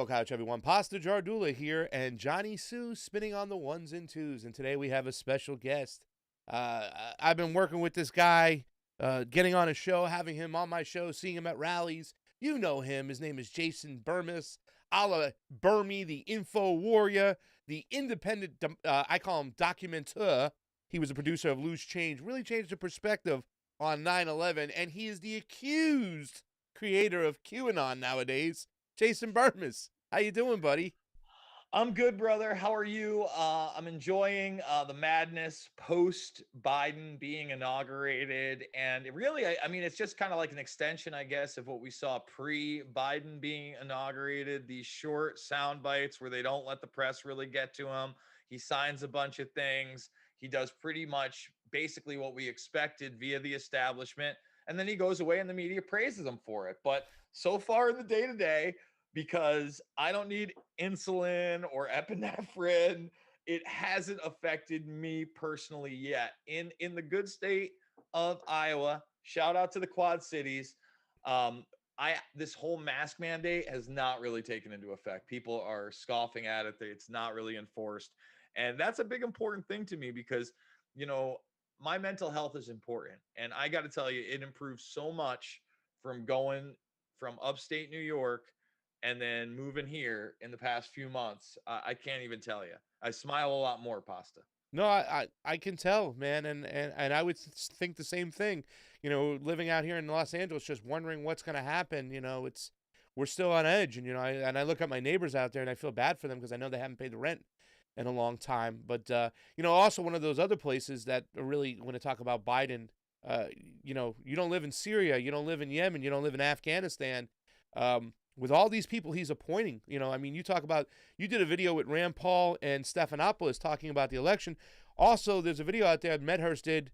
Convo Couch, everyone. Pasta Jardula here, and Johnny Sue spinning on the ones and twos. And today we have a special guest. I've been working with this guy, getting on a show, having him on my show, seeing him at rallies. You know him. His name is Jason Bermas. a la Bermy, the info warrior, the independent, I call him documenteur. He was a producer of Loose Change, really changed the perspective on 9/11, and he is the accused creator of QAnon nowadays, Jason Bermas. How you doing, buddy? I'm good, brother. How are you? I'm enjoying the madness post Biden being inaugurated. And I mean, it's just kind of like an extension, I guess, of what we saw pre Biden being inaugurated. These short sound bites where they don't let the press really get to him. He signs a bunch of things. He does pretty much basically what we expected via the establishment. And then he goes away and the media praises him for it. But so far in the day to day, because I don't need insulin or epinephrine. It hasn't affected me personally yet. In the good state of Iowa, shout out to the Quad Cities. This whole mask mandate has not really taken into effect. People are scoffing at it. It's not really enforced. And that's a big important thing to me because, you know, my mental health is important. And I got to tell you, it improved so much from going from upstate New York and then moving here in the past few months. I can't even tell you. I smile a lot more, Pasta. No, I can tell, man, and I would think the same thing. You know, living out here in Los Angeles, just wondering what's going to happen. You know, we're still on edge, and I look at my neighbors out there, and I feel bad for them because I know they haven't paid the rent in a long time. But also one of those other places that are really, when I talk about Biden, you don't live in Syria, you don't live in Yemen, you don't live in Afghanistan. With all these people he's appointing, I mean, you did a video with Rand Paul and Stephanopoulos talking about the election. Also, there's a video out there Medhurst did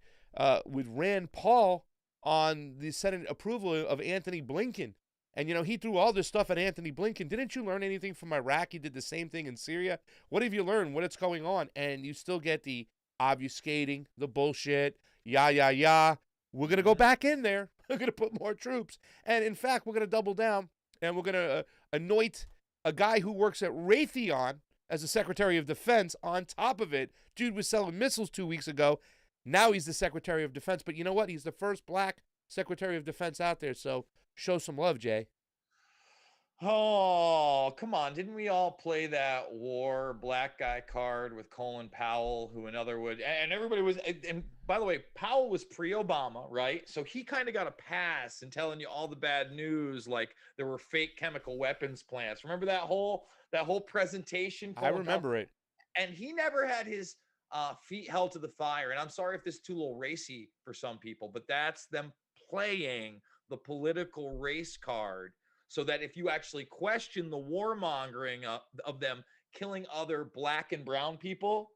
with Rand Paul on the Senate approval of Anthony Blinken. And, he threw all this stuff at Anthony Blinken. Didn't you learn anything from Iraq? He did the same thing in Syria. What have you learned? What's going on? And you still get the obfuscating, the bullshit, yeah. We're going to go back in there. We're going to put more troops. And, in fact, we're going to double down. And we're going to anoint a guy who works at Raytheon as the Secretary of Defense on top of it. Dude was selling missiles 2 weeks ago. Now he's the Secretary of Defense. But you know what? He's the first black Secretary of Defense out there. So show some love, Jay. Oh, come on. Didn't we all play that war black guy card with Colin Powell, who another would, and everybody was, and by the way, Powell was pre-Obama, right? So he kind of got a pass in telling you all the bad news, like there were fake chemical weapons plants. Remember that whole presentation? I remember it. And he never had his feet held to the fire. And I'm sorry if this is too little racy for some people, but that's them playing the political race card. So that if you actually question the warmongering of them killing other black and brown people,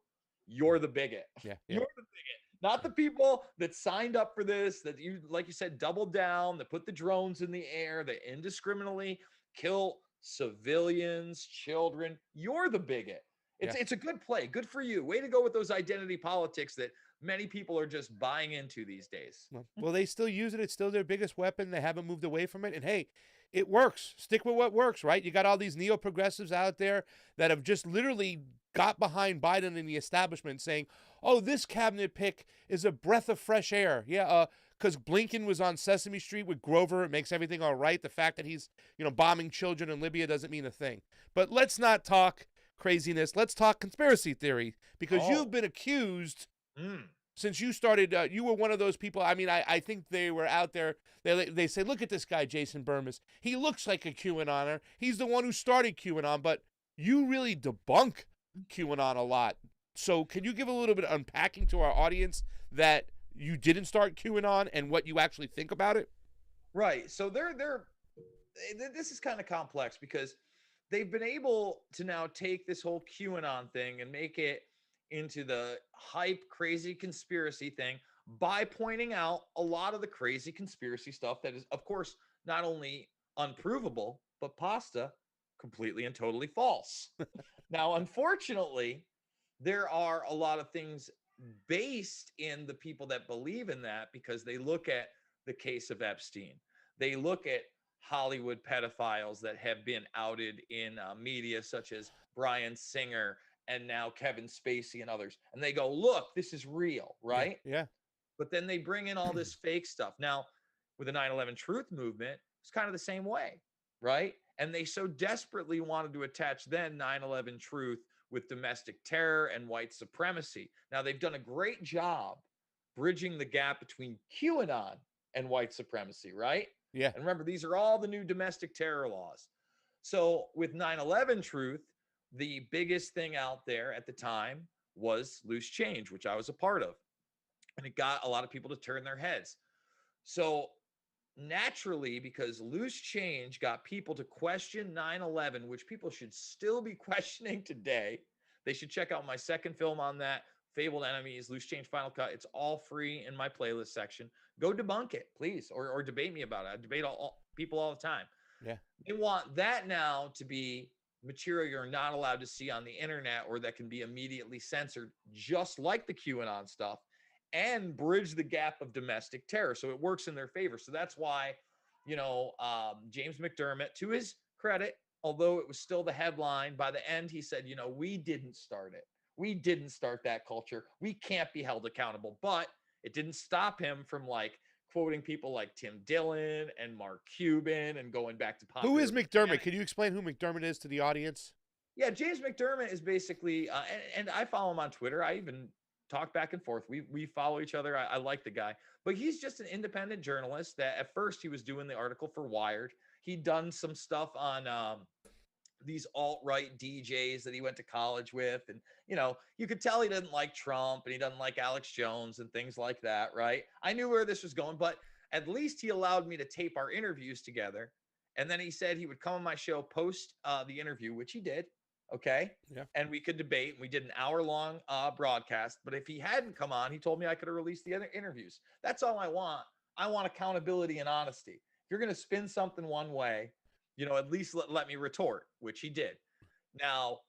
you're the bigot. Yeah. You're the bigot. Not the people that signed up for this, that you, like you said, doubled down, that put the drones in the air, that indiscriminately kill civilians, children. You're the bigot. It's a good play. Good for you. Way to go with those identity politics that many people are just buying into these days. Well, they still use it. It's still their biggest weapon. They haven't moved away from it. And hey, it works. Stick with what works, right? You got all these neo-progressives out there that have just literally got behind Biden and the establishment saying, oh, this cabinet pick is a breath of fresh air. Yeah, because Blinken was on Sesame Street with Grover. It makes everything all right. The fact that he's, bombing children in Libya doesn't mean a thing. But let's not talk craziness. Let's talk conspiracy theory, because you've been accused since you started. You were one of those people. I mean, I think they were out there. They say, look at this guy, Jason Bermas. He looks like a QAnoner. He's the one who started QAnon, but you really debunk QAnon a lot. So can you give a little bit of unpacking to our audience that you didn't start QAnon and what you actually think about it? Right. So this is kind of complex because they've been able to now take this whole QAnon thing and make it into the hype, crazy conspiracy thing by pointing out a lot of the crazy conspiracy stuff that is, of course, not only unprovable, but pasta completely and totally false. Now, unfortunately, there are a lot of things based in the people that believe in that because they look at the case of Epstein. They look at Hollywood pedophiles that have been outed in media, such as Bryan Singer and now Kevin Spacey and others. And they go, look, this is real, right? Yeah. But then they bring in all this fake stuff. Now, with the 9/11 Truth Movement, it's kind of the same way, right? And they so desperately wanted to attach then 9/11 truth with domestic terror and white supremacy. Now, they've done a great job bridging the gap between QAnon and white supremacy, right? Yeah. And remember, these are all the new domestic terror laws. So with 9/11 truth, the biggest thing out there at the time was loose change, which I was a part of. And it got a lot of people to turn their heads. So naturally, because loose change got people to question 9/11, which people should still be questioning today. They should check out my second film on that, Fabled Enemies, Loose Change Final Cut. It's all free in my playlist section. Go debunk it, please, or debate me about it. I debate all people all the time. Yeah. They want that now to be material you're not allowed to see on the internet or that can be immediately censored, just like the QAnon stuff, and bridge the gap of domestic terror. So it works in their favor. So that's why, James McDermott, to his credit, although it was still the headline, by the end, he said, we didn't start it. We didn't start that culture. We can't be held accountable. But it didn't stop him from quoting people like Tim Dillon and Mark Cuban and going back to popular. Who is McDermott? Can you explain who McDermott is to the audience? Yeah, James McDermott is basically, and I follow him on Twitter. I even talk back and forth. We follow each other. I like the guy, but he's just an independent journalist that at first he was doing the article for Wired. He'd done some stuff on these alt-right DJs that he went to college with. And, you could tell he didn't like Trump and he doesn't like Alex Jones and things like that, right? I knew where this was going, but at least he allowed me to tape our interviews together. And then he said he would come on my show post the interview, which he did. Okay. Yeah. And we could debate. We did an hour-long broadcast. But if he hadn't come on, he told me I could have released the other interviews. That's all I want. I want accountability and honesty. If you're going to spin something one way, at least let me retort, which he did. Now,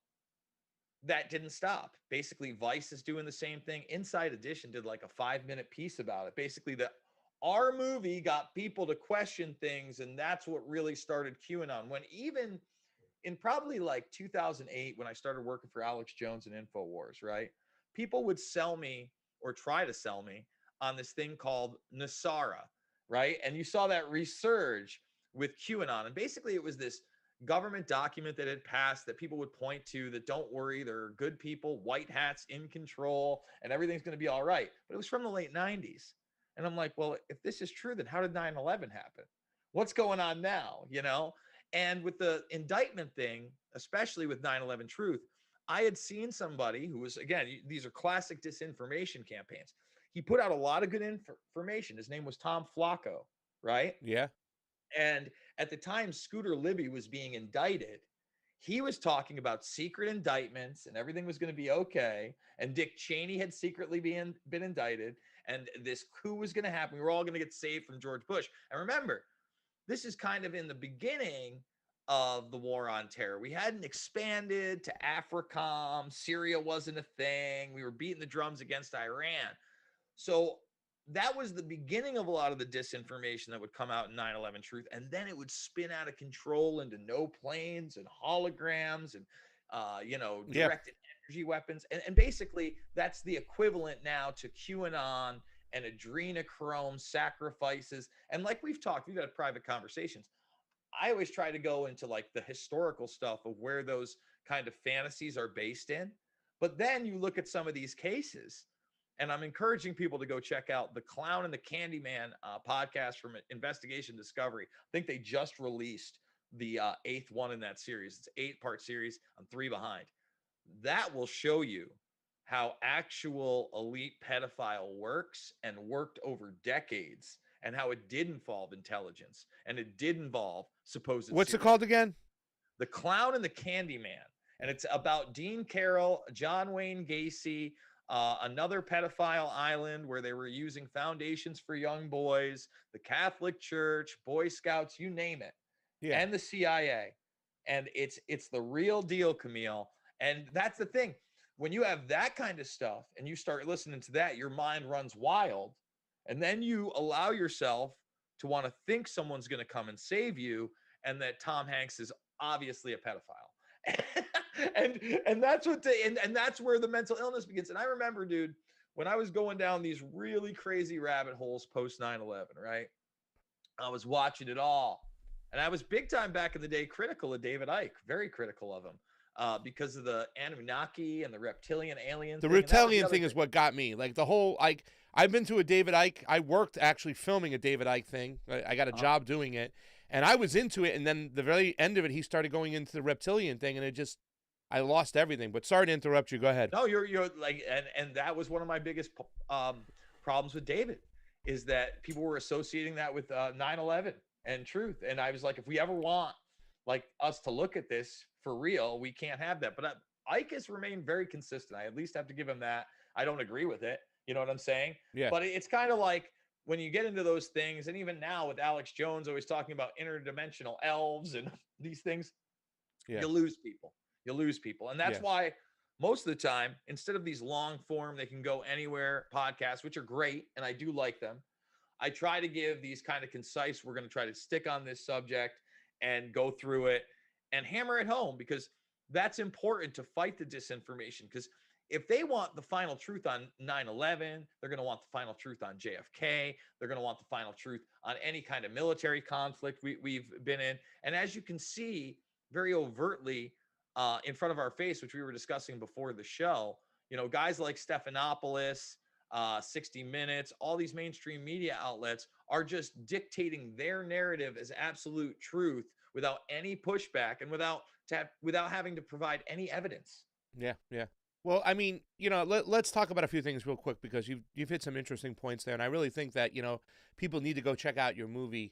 that didn't stop. Basically, Vice is doing the same thing. Inside Edition did like a 5-minute piece about it. Basically, our movie got people to question things, and that's what really started QAnon. When even in probably like 2008, when I started working for Alex Jones and InfoWars, right? People would sell me or try to sell me on this thing called Nasara, right? And you saw that resurge with QAnon. And basically it was this government document that had passed that people would point to that, don't worry, there are good people, white hats in control, and everything's going to be all right. But it was from the late 90s. And I'm like, well, if this is true, then how did 9/11 happen? What's going on now, And with the indictment thing, especially with 9/11 truth, I had seen somebody who was, again, these are classic disinformation campaigns. He put out a lot of good information. His name was Tom Flacco, right? Yeah. And at the time Scooter Libby was being indicted, he was talking about secret indictments and everything was going to be okay. And Dick Cheney had secretly been indicted and this coup was going to happen. We were all going to get saved from George Bush. And remember, this is kind of in the beginning of the war on terror. We hadn't expanded to AFRICOM. Syria wasn't a thing. We were beating the drums against Iran. So that was the beginning of a lot of the disinformation that would come out in 9/11 truth. And then it would spin out of control into no planes and holograms and, directed energy weapons. And basically that's the equivalent now to QAnon and adrenochrome sacrifices. And like we've had private conversations. I always try to go into like the historical stuff of where those kind of fantasies are based in. But then you look at some of these cases, and I'm encouraging people to go check out the Clown and the Candyman podcast from Investigation Discovery. I think they just released the 8th one in that series. It's an 8-part series. I'm 3 behind. That will show you how actual elite pedophile works and worked over decades, and how it did involve intelligence and it did involve supposed. What's it called again? The Clown and the Candyman. And it's about Dean Carroll, John Wayne Gacy, another pedophile island where they were using foundations for young boys, the Catholic Church, Boy Scouts, you name it, and the CIA. And it's the real deal, Camille. And that's the thing. When you have that kind of stuff and you start listening to that, your mind runs wild. And then you allow yourself to want to think someone's going to come and save you, and that Tom Hanks is obviously a pedophile. and that's what and that's where the mental illness begins. And I remember, dude, when I was going down these really crazy rabbit holes post 9/11, right? I was watching it all. And I was big time back in the day critical of David Icke, very critical of him, because of the Anunnaki and the reptilian alien The thing. And that was the reptilian other thing is what got me. Like the whole, like, I've been to a David Icke. I worked actually filming a David Icke thing. I got a job doing it, and I was into it. And then the very end of it, he started going into the reptilian thing, and it just, I lost everything. But sorry to interrupt you. Go ahead. No, you're like, and that was one of my biggest problems with David, is that people were associating that with 9/11 and truth. And I was like, if we ever want like us to look at this for real, we can't have that. But Ike has remained very consistent. I at least have to give him that. I don't agree with it. You know what I'm saying? Yeah. But it's kind of like when you get into those things, and even now with Alex Jones always talking about interdimensional elves and these things, you lose people. You lose people. And that's why most of the time, instead of these long form, they can go anywhere podcasts, which are great, and I do like them, I try to give these kind of concise, we're going to try to stick on this subject and go through it and hammer it home, because that's important to fight the disinformation. Because if they want the final truth on 9/11, they're going to want the final truth on JFK. They're going to want the final truth on any kind of military conflict we've been in. And as you can see very overtly in front of our face, which we were discussing before the show, you know, guys like Stephanopoulos, 60 Minutes, all these mainstream media outlets are just dictating their narrative as absolute truth without any pushback and without having to provide any evidence. Yeah, yeah. Well, I mean, you know, let's talk about a few things real quick, because you've hit some interesting points there, and I really think that, you know, people need to go check out your movie,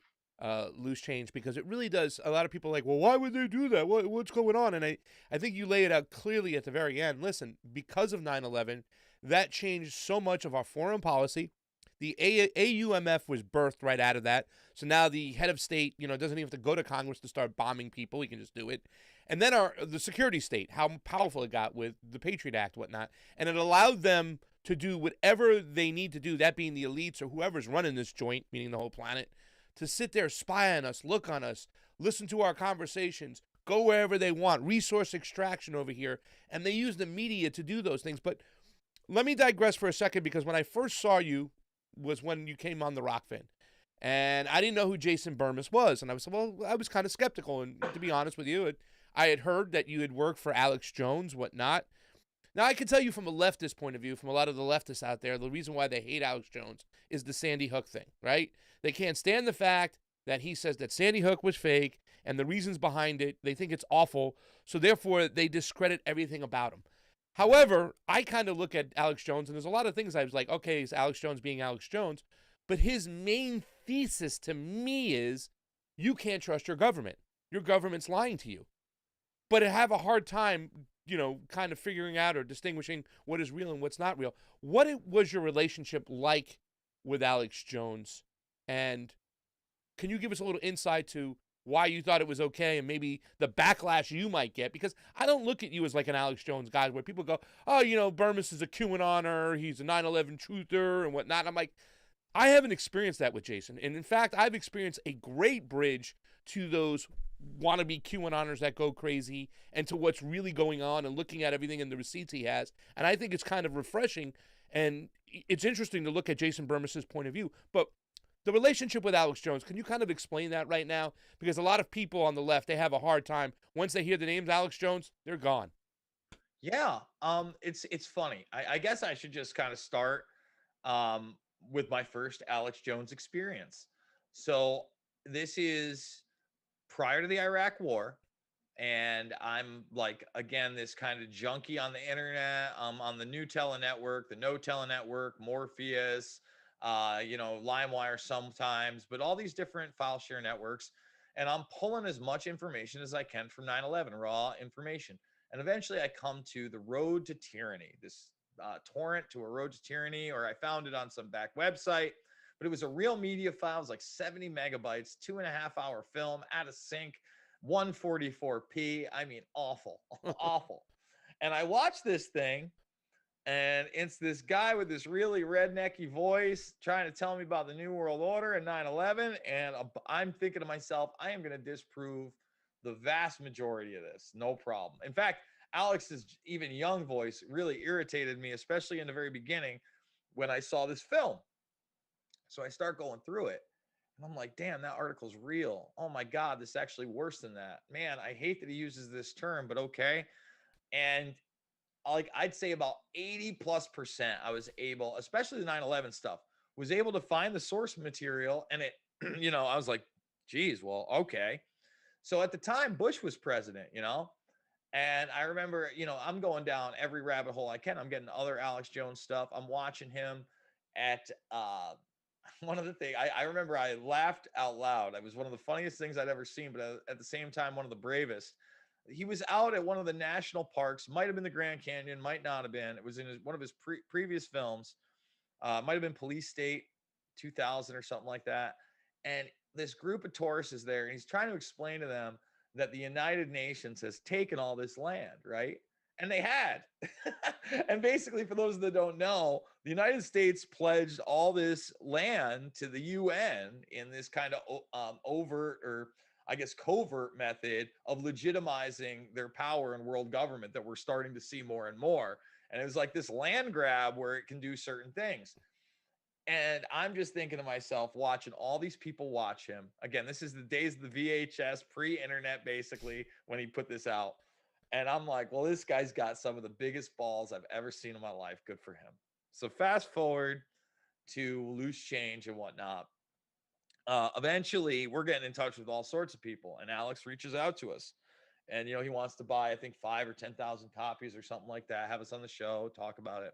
Loose Change, because it really does. A lot of people are like, well, why would they do that? What's going on? And I think you lay it out clearly at the very end. Listen, because of 9/11, that changed so much of our foreign policy. The AUMF was birthed right out of that. So now the head of state, you know, doesn't even have to go to Congress to start bombing people. He can just do it. And then the security state, how powerful it got with the Patriot Act, whatnot. And it allowed them to do whatever they need to do, that being the elites or whoever's running this joint, meaning the whole planet, to sit there, spy on us, look on us, listen to our conversations, go wherever they want, resource extraction over here. And they use the media to do those things. But let me digress for a second, because when I first saw you was when you came on the Rokfin. And I didn't know who Jason Bermas was. And I was kind of skeptical. And to be honest with you, I had heard that you had worked for Alex Jones, whatnot. Now, I can tell you from a leftist point of view, from a lot of the leftists out there, the reason why they hate Alex Jones is the Sandy Hook thing, right? They can't stand the fact that he says that Sandy Hook was fake and the reasons behind it. They think it's awful. So therefore, they discredit everything about him. However, I kind of look at Alex Jones, and there's a lot of things I was like, okay, is Alex Jones being Alex Jones? But his main thesis to me is, you can't trust your government. Your government's lying to you. But I have a hard time, you know, kind of figuring out or distinguishing what is real and what's not real. What was your relationship like with Alex Jones? And can you give us a little insight to why you thought it was okay and maybe the backlash you might get? Because I don't look at you as like an Alex Jones guy where people go, oh, you know, Bermas is a QAnoner, he's a 9/11 truther and whatnot. I'm like, I haven't experienced that with Jason. And in fact, I've experienced a great bridge to those wannabe QAnoners that go crazy and to what's really going on and looking at everything and the receipts he has. And I think it's kind of refreshing. And it's interesting to look at Jason Bermas' point of view. But the relationship with Alex Jones, can you kind of explain that right now? Because a lot of people on the left, they have a hard time. Once they hear the names Alex Jones, they're gone. Yeah, it's funny. I guess I should just kind of start with my first Alex Jones experience. So this is prior to the Iraq War, and I'm like, again, this kind of junkie on the internet, on the New Tele Network, the No Tele Network, Morpheus, you know, LimeWire sometimes, but all these different file share networks. And I'm pulling as much information as I can from 9/11, raw information. And eventually I come to the Road to Tyranny, this torrent to a Road to Tyranny, or I found it on some back website, but it was a real media file. It was like 70 megabytes, 2.5 hour film, out of sync, 144p. I mean, awful, awful. And I watched this thing, and it's this guy with this really rednecky voice trying to tell me about the New World Order and 9/11. And I'm thinking to myself, I am going to disprove the vast majority of this. No problem. In fact, Alex's even young voice really irritated me, especially in the very beginning when I saw this film. So I start going through it. And I'm like, damn, that article's real. Oh my God, this is actually worse than that. Man, I hate that he uses this term, but okay. And like I'd say about 80+% I was able, especially the 9/11 stuff, was able to find the source material. And it, I was like, geez, well, okay. So at the time, Bush was president, and I remember, I'm going down every rabbit hole I can. I'm getting other Alex Jones stuff. I'm watching him at one of the things I remember I laughed out loud. It was one of the funniest things I'd ever seen, but at the same time, one of the bravest. He was out at one of the national parks, might have been the Grand Canyon, might not have been. It was in one of his previous films, might have been Police State 2000 or something like that. And this group of tourists is there, and he's trying to explain to them that the United Nations has taken all this land, right? And they had. And basically, for those that don't know, the United States pledged all this land to the UN in this kind of overt, or I guess covert method of legitimizing their power in world government that we're starting to see more and more. And it was like this land grab where it can do certain things. And I'm just thinking to myself, watching all these people watch him. Again, this is the days of the VHS, pre-internet, basically, when he put this out. And I'm like, well, this guy's got some of the biggest balls I've ever seen in my life. Good for him. So fast forward to Loose Change and whatnot. Eventually, we're getting in touch with all sorts of people, and Alex reaches out to us. And, he wants to buy, I think, 5 or 10,000 copies or something like that, have us on the show, talk about it.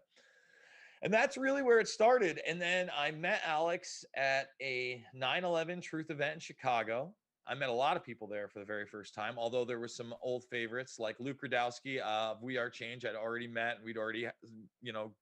And that's really where it started. And then I met Alex at a 9/11 Truth event in Chicago. I met a lot of people there for the very first time, although there were some old favorites like Luke Radowski of We Are Change. I'd already met, and we'd already,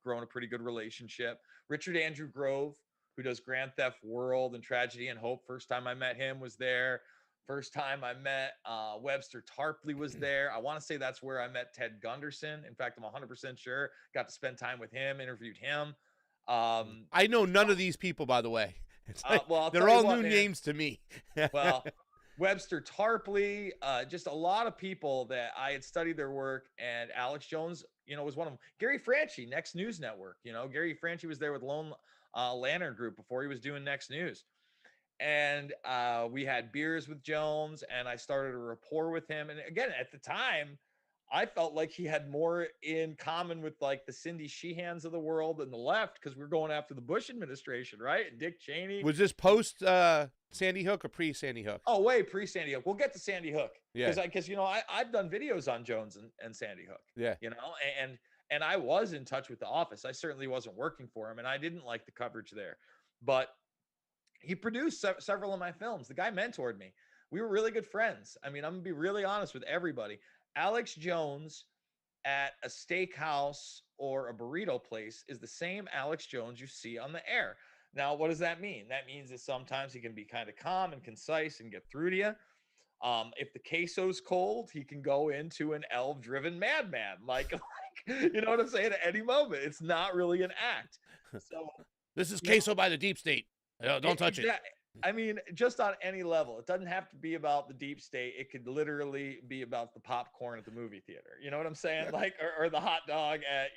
grown a pretty good relationship. Richard Andrew Grove, who does Grand Theft World and Tragedy and Hope. First time I met him was there. First time I met Webster Tarpley was there. I want to say that's where I met Ted Gunderson. In fact, I'm 100% sure. Got to spend time with him, interviewed him. I know none of these people, by the way. It's like, well, they're all new names to me. Well, Webster Tarpley, just a lot of people that I had studied their work, and Alex Jones, was one of them. Gary Franchi, Next News Network. Gary Franchi was there with Lone Lantern Group before he was doing Next News. And we had beers with Jones, and I started a rapport with him. And again, at the time, I felt like he had more in common with like the Cindy Sheehans of the world than the left, because we were going after the Bush administration, right? And Dick Cheney. Was this post Sandy Hook or pre Sandy Hook? Oh, way pre Sandy Hook. We'll get to Sandy Hook. Yeah. Because I've done videos on Jones and Sandy Hook. Yeah. And I was in touch with the office. I certainly wasn't working for him, and I didn't like the coverage there. But he produced several of my films. The guy mentored me. We were really good friends. I mean, I'm going to be really honest with everybody. Alex Jones at a steakhouse or a burrito place is the same Alex Jones you see on the air. Now, what does that mean? That means that sometimes he can be kind of calm and concise and get through to you. If the queso's cold, he can go into an elf-driven madman. Like, you know what I'm saying? At any moment, it's not really an act. So this is queso by the deep state. Don't touch it. I mean, just on any level. It doesn't have to be about the deep state. It could literally be about the popcorn at the movie theater. You know what I'm saying? Like, or the hot dog at,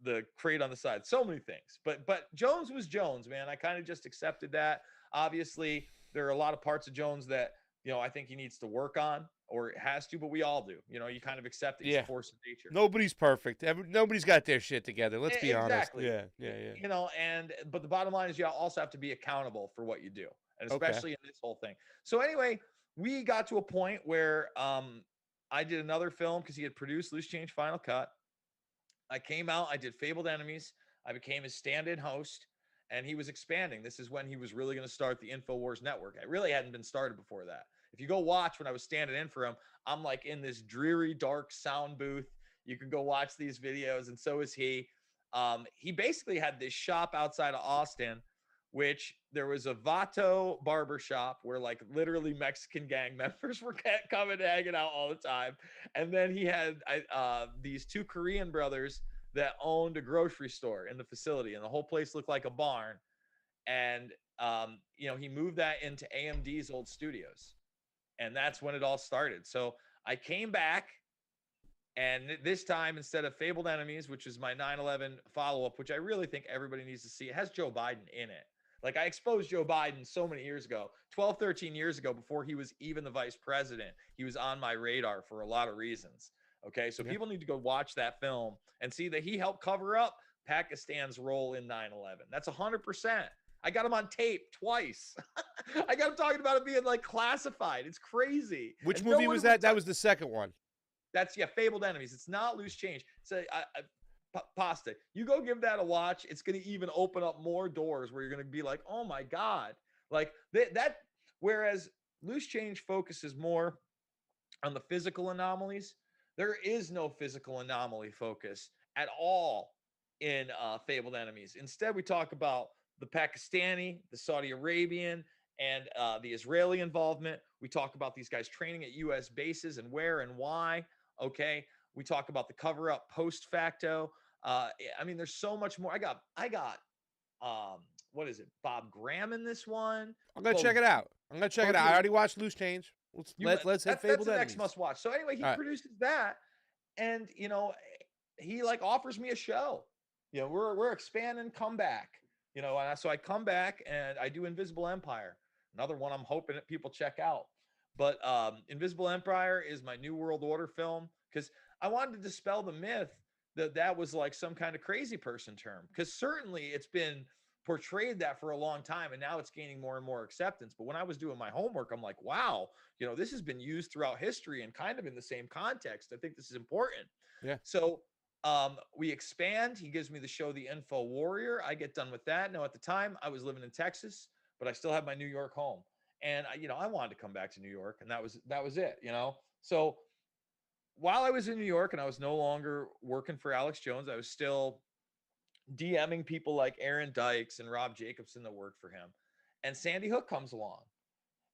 the crate on the side. So many things. But Jones was Jones, man. I kind of just accepted that. Obviously, there are a lot of parts of Jones that, I think he needs to work on, or has to, but we all do. You kind of accept it's a force of nature. Nobody's perfect. Nobody's got their shit together. Let's be honest. Yeah. But the bottom line is you also have to be accountable for what you do, and especially in this whole thing. So anyway, we got to a point where I did another film because he had produced Loose Change Final Cut. I came out, I did Fabled Enemies. I became his stand-in host, and he was expanding. This is when he was really going to start the InfoWars network. It really hadn't been started before that. If you go watch when I was standing in for him, I'm like in this dreary, dark sound booth. You can go watch these videos, and so is he. He basically had this shop outside of Austin, which there was a Vato barbershop where like literally Mexican gang members were coming and hanging out all the time. And then he had these two Korean brothers that owned a grocery store in the facility, and the whole place looked like a barn. And, he moved that into AMD's old studios. And that's when it all started. So I came back, and this time, instead of Fabled Enemies, which is my 9/11 follow-up, which I really think everybody needs to see, it has Joe Biden in it. Like I exposed Joe Biden so many years ago, 12, 13 years ago, before he was even the vice president. He was on my radar for a lot of reasons. Okay. So Yeah. people need to go watch that film and see that he helped cover up Pakistan's role in 9/11. That's 100%. I got him on tape twice. I got him talking about it being like classified. It's crazy. Which And movie one was would that? That was the second one. That's Fabled Enemies. It's not Loose Change. So Pasta, you go give that a watch. It's going to even open up more doors where you're going to be like, oh my God. Like that. Whereas Loose Change focuses more on the physical anomalies, there is no physical anomaly focus at all in Fabled Enemies. Instead, we talk about the Pakistani, the Saudi Arabian, and the Israeli involvement. We talk about these guys training at U.S. bases and where and why. Okay. We talk about the cover up post facto. I mean, there's so much more. I got, what is it? Bob Graham in this one. I'm gonna check it out. I already watched Loose Change. Let's hit Fabled That's the Enemies. next must watch. So anyway, he produces that, and he like offers me a show. We're expanding Comeback. And so I come back and I do Invisible Empire, another one I'm hoping that people check out. But Invisible Empire is my New World Order film because I wanted to dispel the myth that was like some kind of crazy person term, because certainly it's been portrayed that for a long time and now it's gaining more and more acceptance. But when I was doing my homework, I'm like, wow, this has been used throughout history and kind of in the same context. I think this is important. Yeah. So we expand. He gives me the show The Info Warrior. I get done with that. Now, at the time I was living in Texas, but I still have my New York home. And I wanted to come back to New York, and that was it. So while I was in New York and I was no longer working for Alex Jones, I was still DMing people like Aaron Dykes and Rob Jacobson that worked for him. And Sandy Hook comes along.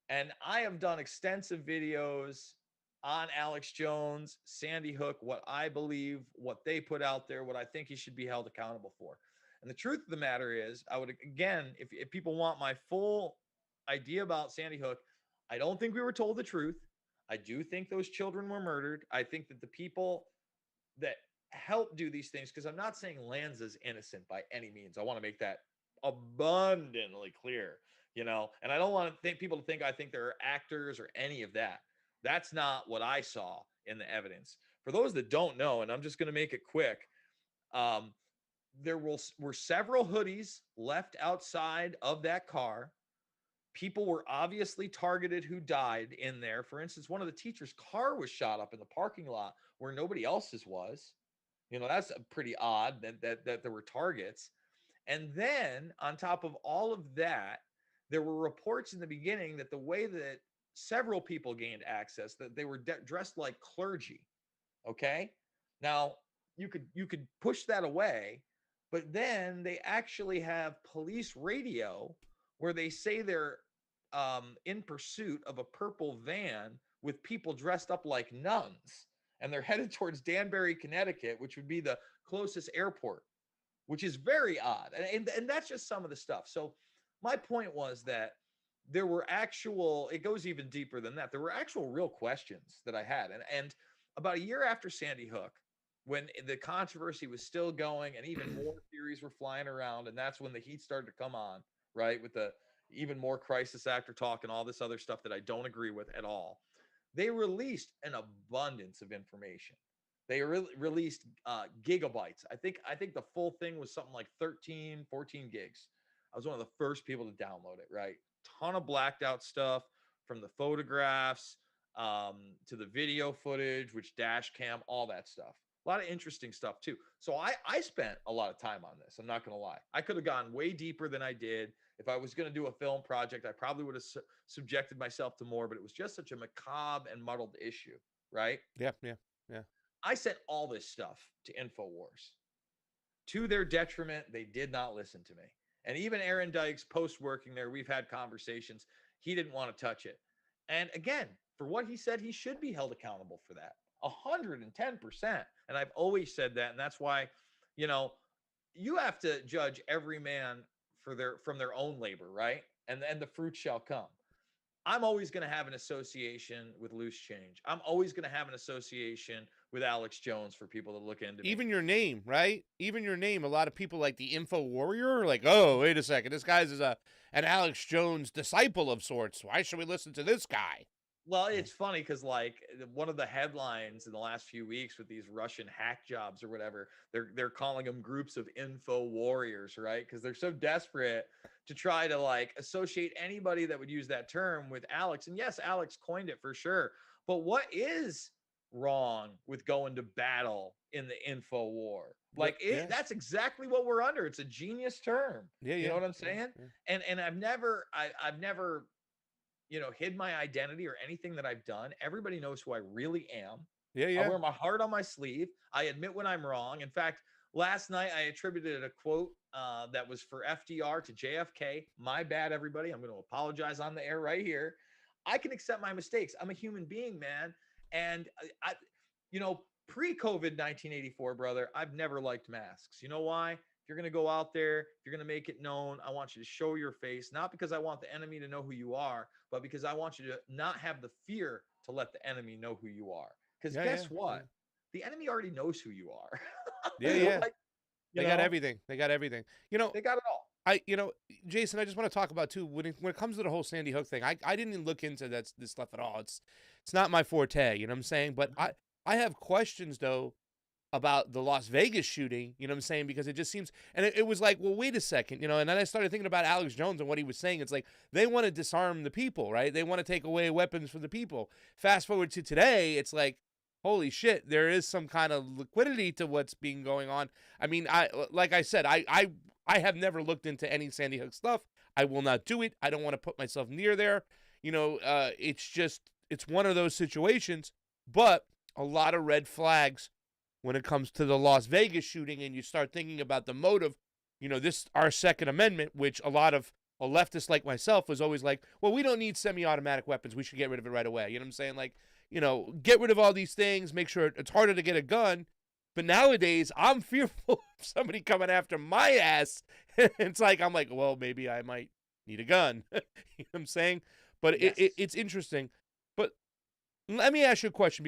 And I have done extensive videos on Alex Jones, Sandy Hook, what I believe, what they put out there, what I think he should be held accountable for. And the truth of the matter is, I would, again, if people want my full idea about Sandy Hook, I don't think we were told the truth. I do think those children were murdered. I think that the people that help do these things, because I'm not saying Lanza's innocent by any means. I want to make that abundantly clear, and I don't want to think people to think I think they're actors or any of that. That's not what I saw in the evidence. For those that don't know, and I'm just going to make it quick, there were several hoodies left outside of that car. People were obviously targeted who died in there. For instance, one of the teachers' car was shot up in the parking lot where nobody else's was. That's pretty odd that there were targets. And then on top of all of that, there were reports in the beginning that the way that several people gained access, that they were dressed like clergy. Okay. Now you could push that away, but then they actually have police radio where they say they're in pursuit of a purple van with people dressed up like nuns, and they're headed towards Danbury, Connecticut, which would be the closest airport, which is very odd. And that's just some of the stuff. So my point was that there were it goes even deeper than that. There were actual real questions that I had. And about a year after Sandy Hook, when the controversy was still going and even more theories were flying around, and that's when the heat started to come on, right? With the even more crisis actor talk and all this other stuff that I don't agree with at all. They released an abundance of information. They released gigabytes. I think the full thing was something like 13, 14 gigs. I was one of the first people to download it, right? Ton of blacked out stuff, from the photographs to the video footage, which dash cam, all that stuff. A lot of interesting stuff too. So I spent a lot of time on this. I'm not going to lie. I could have gone way deeper than I did. If I was going to do a film project, I probably would have subjected myself to more, but it was just such a macabre and muddled issue, right? Yeah. I sent all this stuff to InfoWars. To their detriment, they did not listen to me. And even Aaron Dykes, post working there, we've had conversations. He didn't want to touch it. And again, for what he said, he should be held accountable for that. 110%. And I've always said that. And that's why, you have to judge every man from their own labor, right? And the fruit shall come. I'm always going to have an association with Loose Change. I'm always going to have an association with Alex Jones for people to look into. Even your name, right? Even your name. A lot of people like the Info Warrior are like, oh, wait a second. This guy's an Alex Jones disciple of sorts. Why should we listen to this guy? Well, it's funny because like one of the headlines in the last few weeks with these Russian hack jobs or whatever, they're calling them groups of info warriors, right? Because they're so desperate to try to like associate anybody that would use that term with Alex. And yes, Alex coined it for sure. But what is wrong with going to battle in the info war? Like that's exactly what we're under. It's a genius term. You know what I'm saying? Yeah. And I've never hid my identity or anything that I've done. Everybody knows who I really am. I wear my heart on my sleeve. I admit when I'm wrong. In fact, last night I attributed a quote that was for FDR to JFK. My bad, everybody. I'm going to apologize on the air right here. I can accept my mistakes. I'm a human being, man. And I pre-COVID 1984, brother, I've never liked masks. You know why? If you're going to go out there, if you're going to make it known, I want you to show your face, not because I want the enemy to know who you are, but because I want you to not have the fear to let the enemy know who you are. Because guess what? The enemy already knows who you are. Like, they got everything. They got everything. They got it all. Jason, I just want to talk about too, when it comes to the whole Sandy Hook thing, I didn't look into this stuff at all. It's not my forte, you know what I'm saying? But I have questions though about the Las Vegas shooting, you know what I'm saying? Because it just seems, and it was like, well, wait a second, and then I started thinking about Alex Jones and what he was saying. It's like, they want to disarm the people, right? They want to take away weapons from the people. Fast forward to today, it's like, holy shit, there is some kind of liquidity to what's being going on. I mean, like I said, I have never looked into any Sandy Hook stuff. I will not do it. I don't want to put myself near there. It's one of those situations, but a lot of red flags when it comes to the Las Vegas shooting, and you start thinking about the motive. This, our Second Amendment, which a lot of a leftist like myself was always like, well, we don't need semi-automatic weapons. We should get rid of it right away. You know what I'm saying? Like, get rid of all these things, make sure it's harder to get a gun. But nowadays, I'm fearful of somebody coming after my ass. It's like, I'm like, well, maybe I might need a gun. You know what I'm saying? But yes. It's interesting. But let me ask you a question,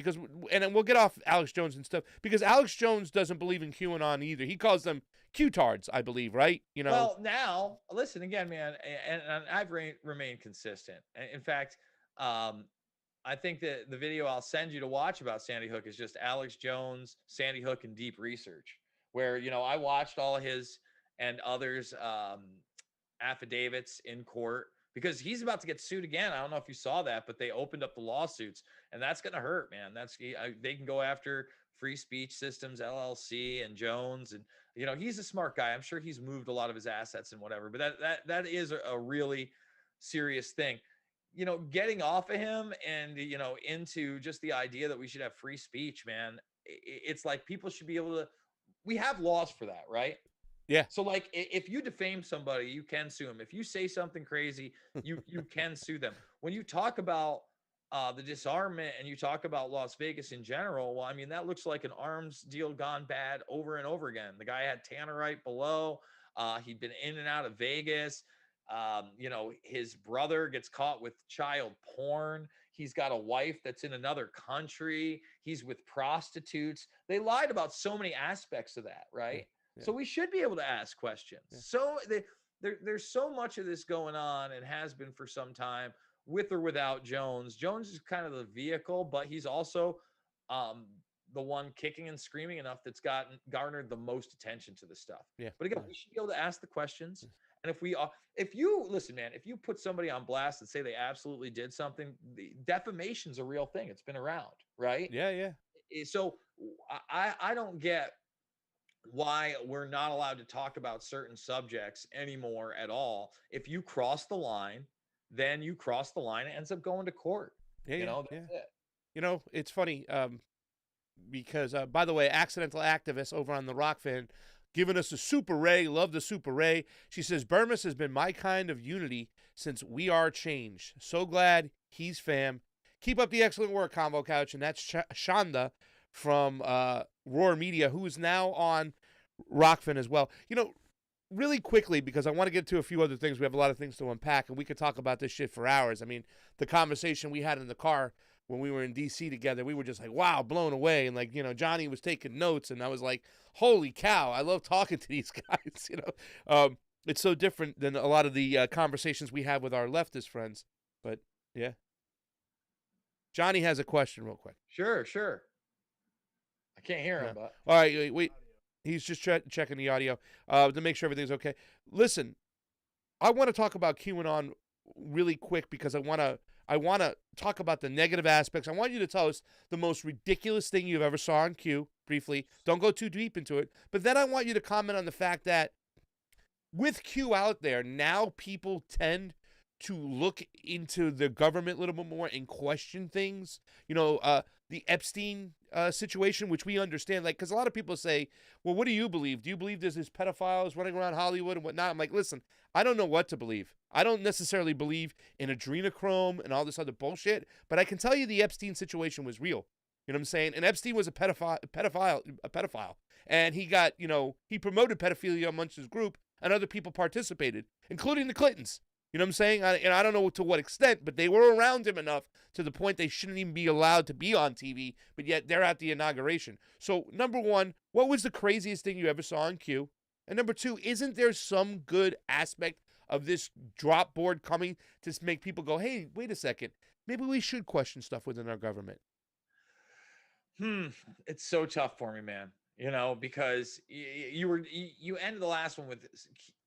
and we'll get off Alex Jones and stuff, because Alex Jones doesn't believe in QAnon either. He calls them Q-tards, I believe, right? Well, now, listen again, man, and I've remained consistent. In fact, I think that the video I'll send you to watch about Sandy Hook is just Alex Jones, Sandy Hook, and deep research, where, I watched all his and others' affidavits in court, because he's about to get sued again. I don't know if you saw that, but they opened up the lawsuits, and that's going to hurt, man. They can go after Free Speech Systems, LLC, and Jones. And, he's a smart guy. I'm sure he's moved a lot of his assets and whatever, but that is a really serious thing. Getting off of him and, into just the idea that we should have free speech, man. It's like people should be able to, we have laws for that, right? Yeah. So like, if you defame somebody, you can sue them. If you say something crazy, you can sue them. When you talk about the disarmament and you talk about Las Vegas in general, well, I mean, that looks like an arms deal gone bad over and over again. The guy had tannerite below. He'd been in and out of Vegas. His brother gets caught with child porn. He's got a wife that's in another country. He's with prostitutes. They lied about so many aspects of that, right? Yeah. So we should be able to ask questions. Yeah. So there's so much of this going on, and has been for some time, with or without Jones. Jones is kind of the vehicle, but he's also the one kicking and screaming enough that's garnered the most attention to this stuff. Yeah. But again, we should be able to ask the questions. And if you listen, man, if you put somebody on blast and say they absolutely did something, the defamation's a real thing. It's been around, right? Yeah, yeah. So I don't get why we're not allowed to talk about certain subjects anymore at all. If you cross the line, then you cross the line. It ends up going to court. Yeah, that's it. It's funny because, by the way, Accidental Activist over on the Rokfin giving us a Super Ray. Love the Super Ray. She says, Bermas has been my kind of unity since We Are Change. So glad he's fam. Keep up the excellent work, Convo Couch. And that's Shonda from Roar Media, who is now on Rokfin as well. Really quickly, because I want to get to a few other things. We have a lot of things to unpack, and we could talk about this shit for hours. I mean, the conversation we had in the car when we were in DC together, we were just like, wow, blown away. And like, Johnny was taking notes, and I was like, holy cow, I love talking to these guys. It's so different than a lot of the conversations we have with our leftist friends. But yeah, Johnny has a question real quick. Sure. I can't hear him, but all right, wait. He's just checking the audio to make sure everything's okay. Listen, I want to talk about QAnon really quick because I want to talk about the negative aspects. I want you to tell us the most ridiculous thing you've ever saw on Q, briefly. Don't go too deep into it. But then I want you to comment on the fact that with Q out there, now people tend to look into the government a little bit more and question things. The Epstein situation, which we understand, because a lot of people say, well, what do you believe? Do you believe there's these pedophiles running around Hollywood and whatnot? I'm like, listen, I don't know what to believe. I don't necessarily believe in adrenochrome and all this other bullshit, but I can tell you the Epstein situation was real. You know what I'm saying? And Epstein was a pedophile. And he got, he promoted pedophilia amongst his group, and other people participated, including the Clintons. You know what I'm saying? And I don't know to what extent, but they were around him enough to the point they shouldn't even be allowed to be on TV, but yet they're at the inauguration. So, number one, what was the craziest thing you ever saw on Q? And number two, isn't there some good aspect of this drop board coming to make people go, hey, wait a second, maybe we should question stuff within our government? It's so tough for me, man. Because you ended the last one with,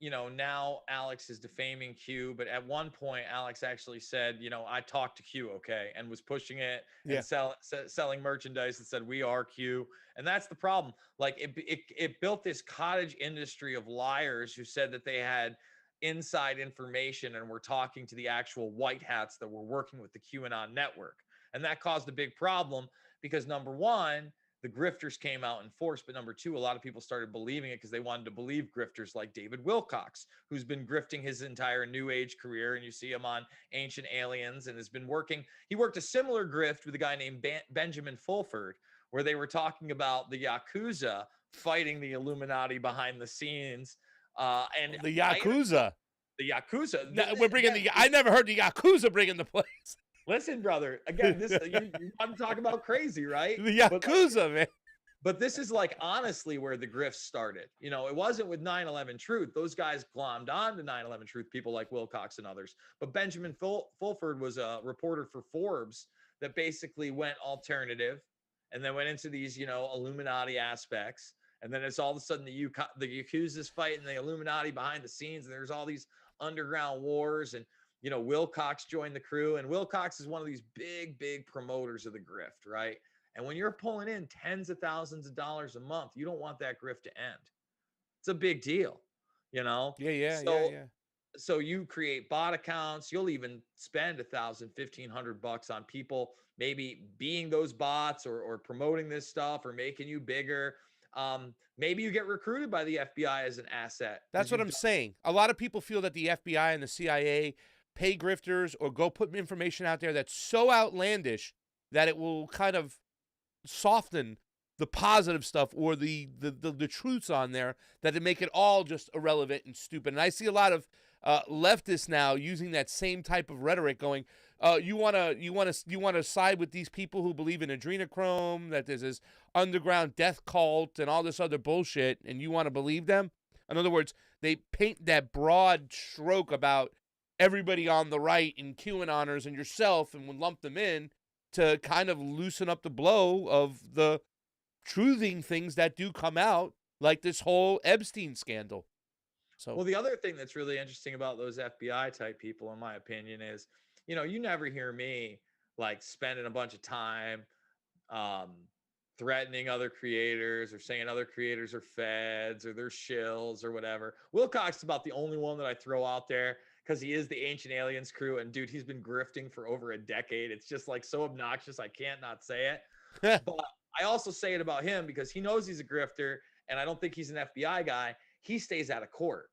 now Alex is defaming Q, but at one point Alex actually said, I talked to Q, okay, and was pushing it and selling merchandise that said we are Q, and that's the problem. Like it built this cottage industry of liars who said that they had inside information and were talking to the actual white hats that were working with the QAnon network, and that caused a big problem because number one, the grifters came out in force, but number two, a lot of people started believing it because they wanted to believe grifters like David Wilcox, who's been grifting his entire New Age career, and you see him on Ancient Aliens and has been working. He worked a similar grift with a guy named Benjamin Fulford, where they were talking about the Yakuza fighting the Illuminati behind the scenes. And the Yakuza. We're bringing I never heard the Yakuza bringing the place. Listen, brother, again, this you want to talk about crazy, right? The Yakuza, man. But this is honestly where the grift started. It wasn't with 9/11 Truth. Those guys glommed on to 9/11 Truth, people like Wilcox and others. But Benjamin Fulford was a reporter for Forbes that basically went alternative and then went into these, Illuminati aspects. And then it's all of a sudden the Yakuza's fighting the Illuminati behind the scenes, and there's all these underground wars, and Wilcox joined the crew, and Wilcox is one of these big promoters of the grift, right? And when you're pulling in tens of thousands of dollars a month, you don't want that grift to end. It's a big deal, Yeah. So you create bot accounts. You'll even spend $1,000, $1,500 on people maybe being those bots or promoting this stuff or making you bigger. Maybe you get recruited by the FBI as an asset. That's what I'm saying. A lot of people feel that the FBI and the CIA pay grifters or go put information out there that's so outlandish that it will kind of soften the positive stuff or the truths on there, that they make it all just irrelevant and stupid. And I see a lot of leftists now using that same type of rhetoric, going, you want to side with these people who believe in adrenochrome, that there's this underground death cult and all this other bullshit, and you want to believe them? In other words, they paint that broad stroke about everybody on the right and QAnoners and yourself and would lump them in to kind of loosen up the blow of the truthing things that do come out, like this whole Epstein scandal. So, well, the other thing that's really interesting about those FBI type people, in my opinion, is, you never hear me spending a bunch of time threatening other creators or saying other creators are feds or they're shills or whatever. Wilcox is about the only one that I throw out there because he is the Ancient Aliens crew. And dude, he's been grifting for over a decade. It's just so obnoxious. I can't not say it. But I also say it about him because he knows he's a grifter, and I don't think he's an FBI guy. He stays out of court.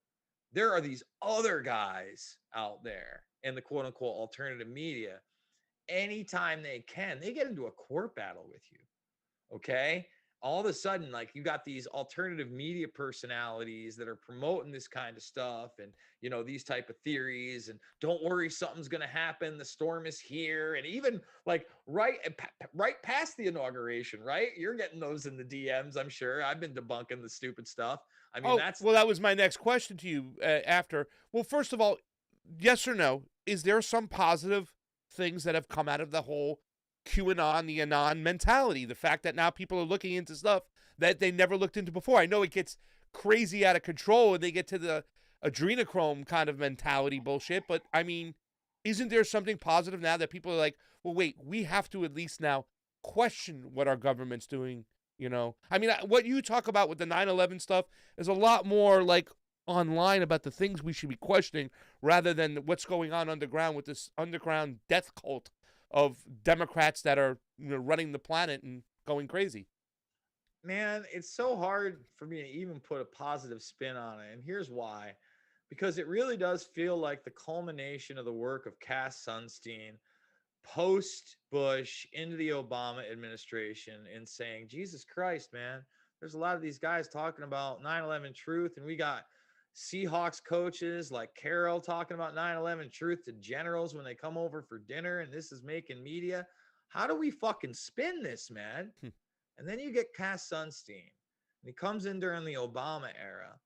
There are these other guys out there in the quote unquote alternative media. Anytime they can, they get into a court battle with you. Okay. all of a sudden, like, you got these alternative media personalities that are promoting this kind of stuff, and these type of theories, and don't worry, something's going to happen, the storm is here. And even like right past the inauguration, right, you're getting those in the DMs. I'm sure I've been debunking the stupid stuff. I mean, that's well, that was my next question to you after. Well, first of all, yes or no, is there some positive things that have come out of the whole QAnon, the Anon mentality? The fact that now people are looking into stuff that they never looked into before. I know it gets crazy out of control and they get to the adrenochrome kind of mentality bullshit, but I mean, isn't there something positive now that people are like, well, wait, we have to at least now question what our government's doing, I mean, what you talk about with the 9/11 stuff is a lot more like online about the things we should be questioning rather than what's going on underground with this underground death cult of Democrats that are running the planet and going crazy. Man, it's so hard for me to even put a positive spin on it. And here's why. Because it really does feel like the culmination of the work of Cass Sunstein post Bush into the Obama administration, and saying, Jesus Christ, man, there's a lot of these guys talking about 9/11 truth. And we got Seahawks coaches like Carroll talking about 9/11 truth to generals when they come over for dinner. And this is making media. How do we fucking spin this, man? And then you get Cass Sunstein, and he comes in during the Obama era,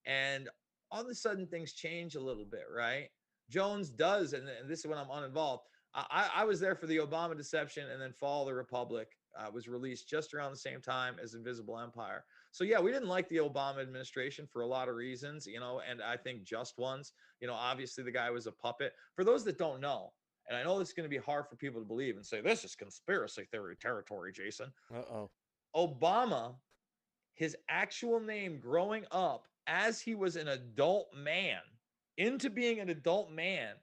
and all of a sudden things change a little bit, right? Jones does, and this is when I'm uninvolved. I was there for the Obama deception, and then Fall of the Republic was released just around the same time as Invisible Empire. So yeah, we didn't like the Obama administration for a lot of reasons, and I think just ones. Obviously the guy was a puppet. For those that don't know, and I know this is going to be hard for people to believe and say, this is conspiracy theory territory, Jason. Obama, his actual name growing up as he was an adult man, into being an adult man,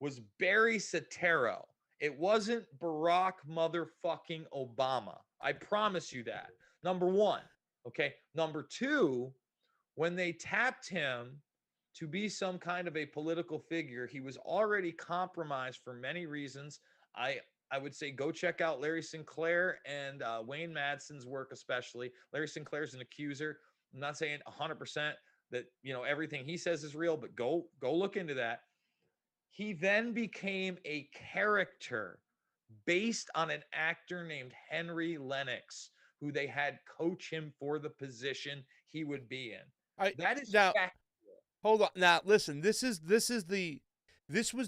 was Barry Soetoro. It wasn't Barack motherfucking Obama. I promise you that. Number one. Okay. Number two, when they tapped him to be some kind of a political figure, he was already compromised for many reasons. I would say go check out Larry Sinclair and Wayne Madsen's work, especially. Larry Sinclair's an accuser. I'm not saying 100% that everything he says is real, but go look into that. He then became a character based on an actor named Henry Lennox, who they had coach him for the position he would be in. That is now. Hold on. Now, listen. This was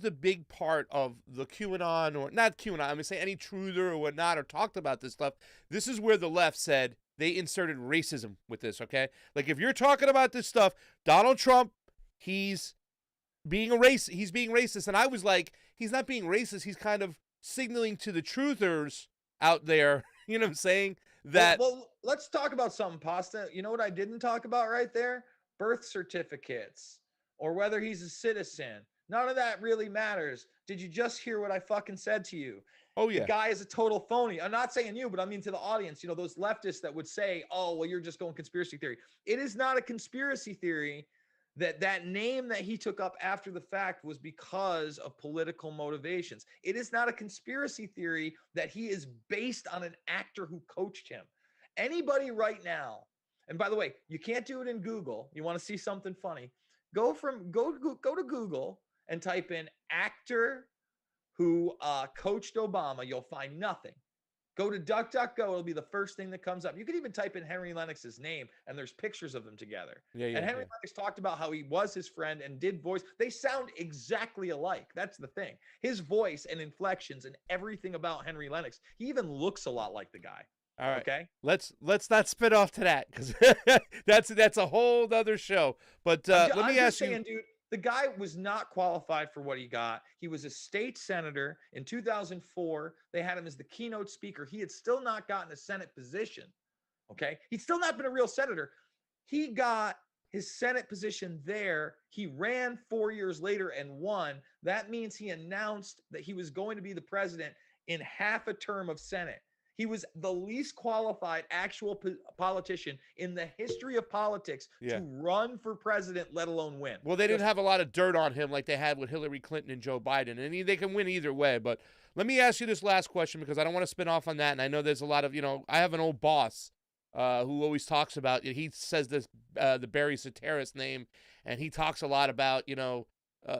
the big part of the QAnon, or not QAnon. I'm gonna say any truther or whatnot, or talked about this stuff. This is where the left said they inserted racism with this. Okay, like if you're talking about this stuff, Donald Trump, he's being racist, and I was like, he's not being racist. He's kind of signaling to the truthers out there. You know what I'm saying? That well, let's talk about something, Pasta. You know what I didn't talk about right there? Birth certificates, or whether he's a citizen. None of that really matters. Did you just hear what I fucking said to you? Oh, yeah. The guy is a total phony. I'm not saying you, but I mean to the audience, those leftists that would say, oh, well, you're just going conspiracy theory. It is not a conspiracy theory that name that he took up after the fact was because of political motivations. It is not a conspiracy theory that he is based on an actor who coached him. Anybody right now, and by the way, you can't do it in Google. You want to see something funny? Go to Google and type in actor who coached Obama. You'll find nothing. Go to DuckDuckGo. It'll be the first thing that comes up. You can even type in Henry Lennox's name, and there's pictures of them together. And Henry Lennox talked about how he was his friend and did voice. They sound exactly alike. That's the thing. His voice and inflections and everything about Henry Lennox. He even looks a lot like the guy. All right. Okay. Let's not spit off to that, because that's a whole other show. But let me ask you, dude. The guy was not qualified for what he got. He was a state senator in 2004. They had him as the keynote speaker. He had still not gotten a Senate position. Okay. He'd still not been a real senator. He got his Senate position there. He ran 4 years later and won. That means he announced that he was going to be the president in half a term of Senate. He was the least qualified actual politician in the history of politics to run for president, let alone win. Well, they didn't have a lot of dirt on him like they had with Hillary Clinton and Joe Biden, and they can win either way. But let me ask you this last question, because I don't want to spin off on that, and I know there's a lot of, I have an old boss who always talks about, he says this, the Barry Soteris name, and he talks a lot about,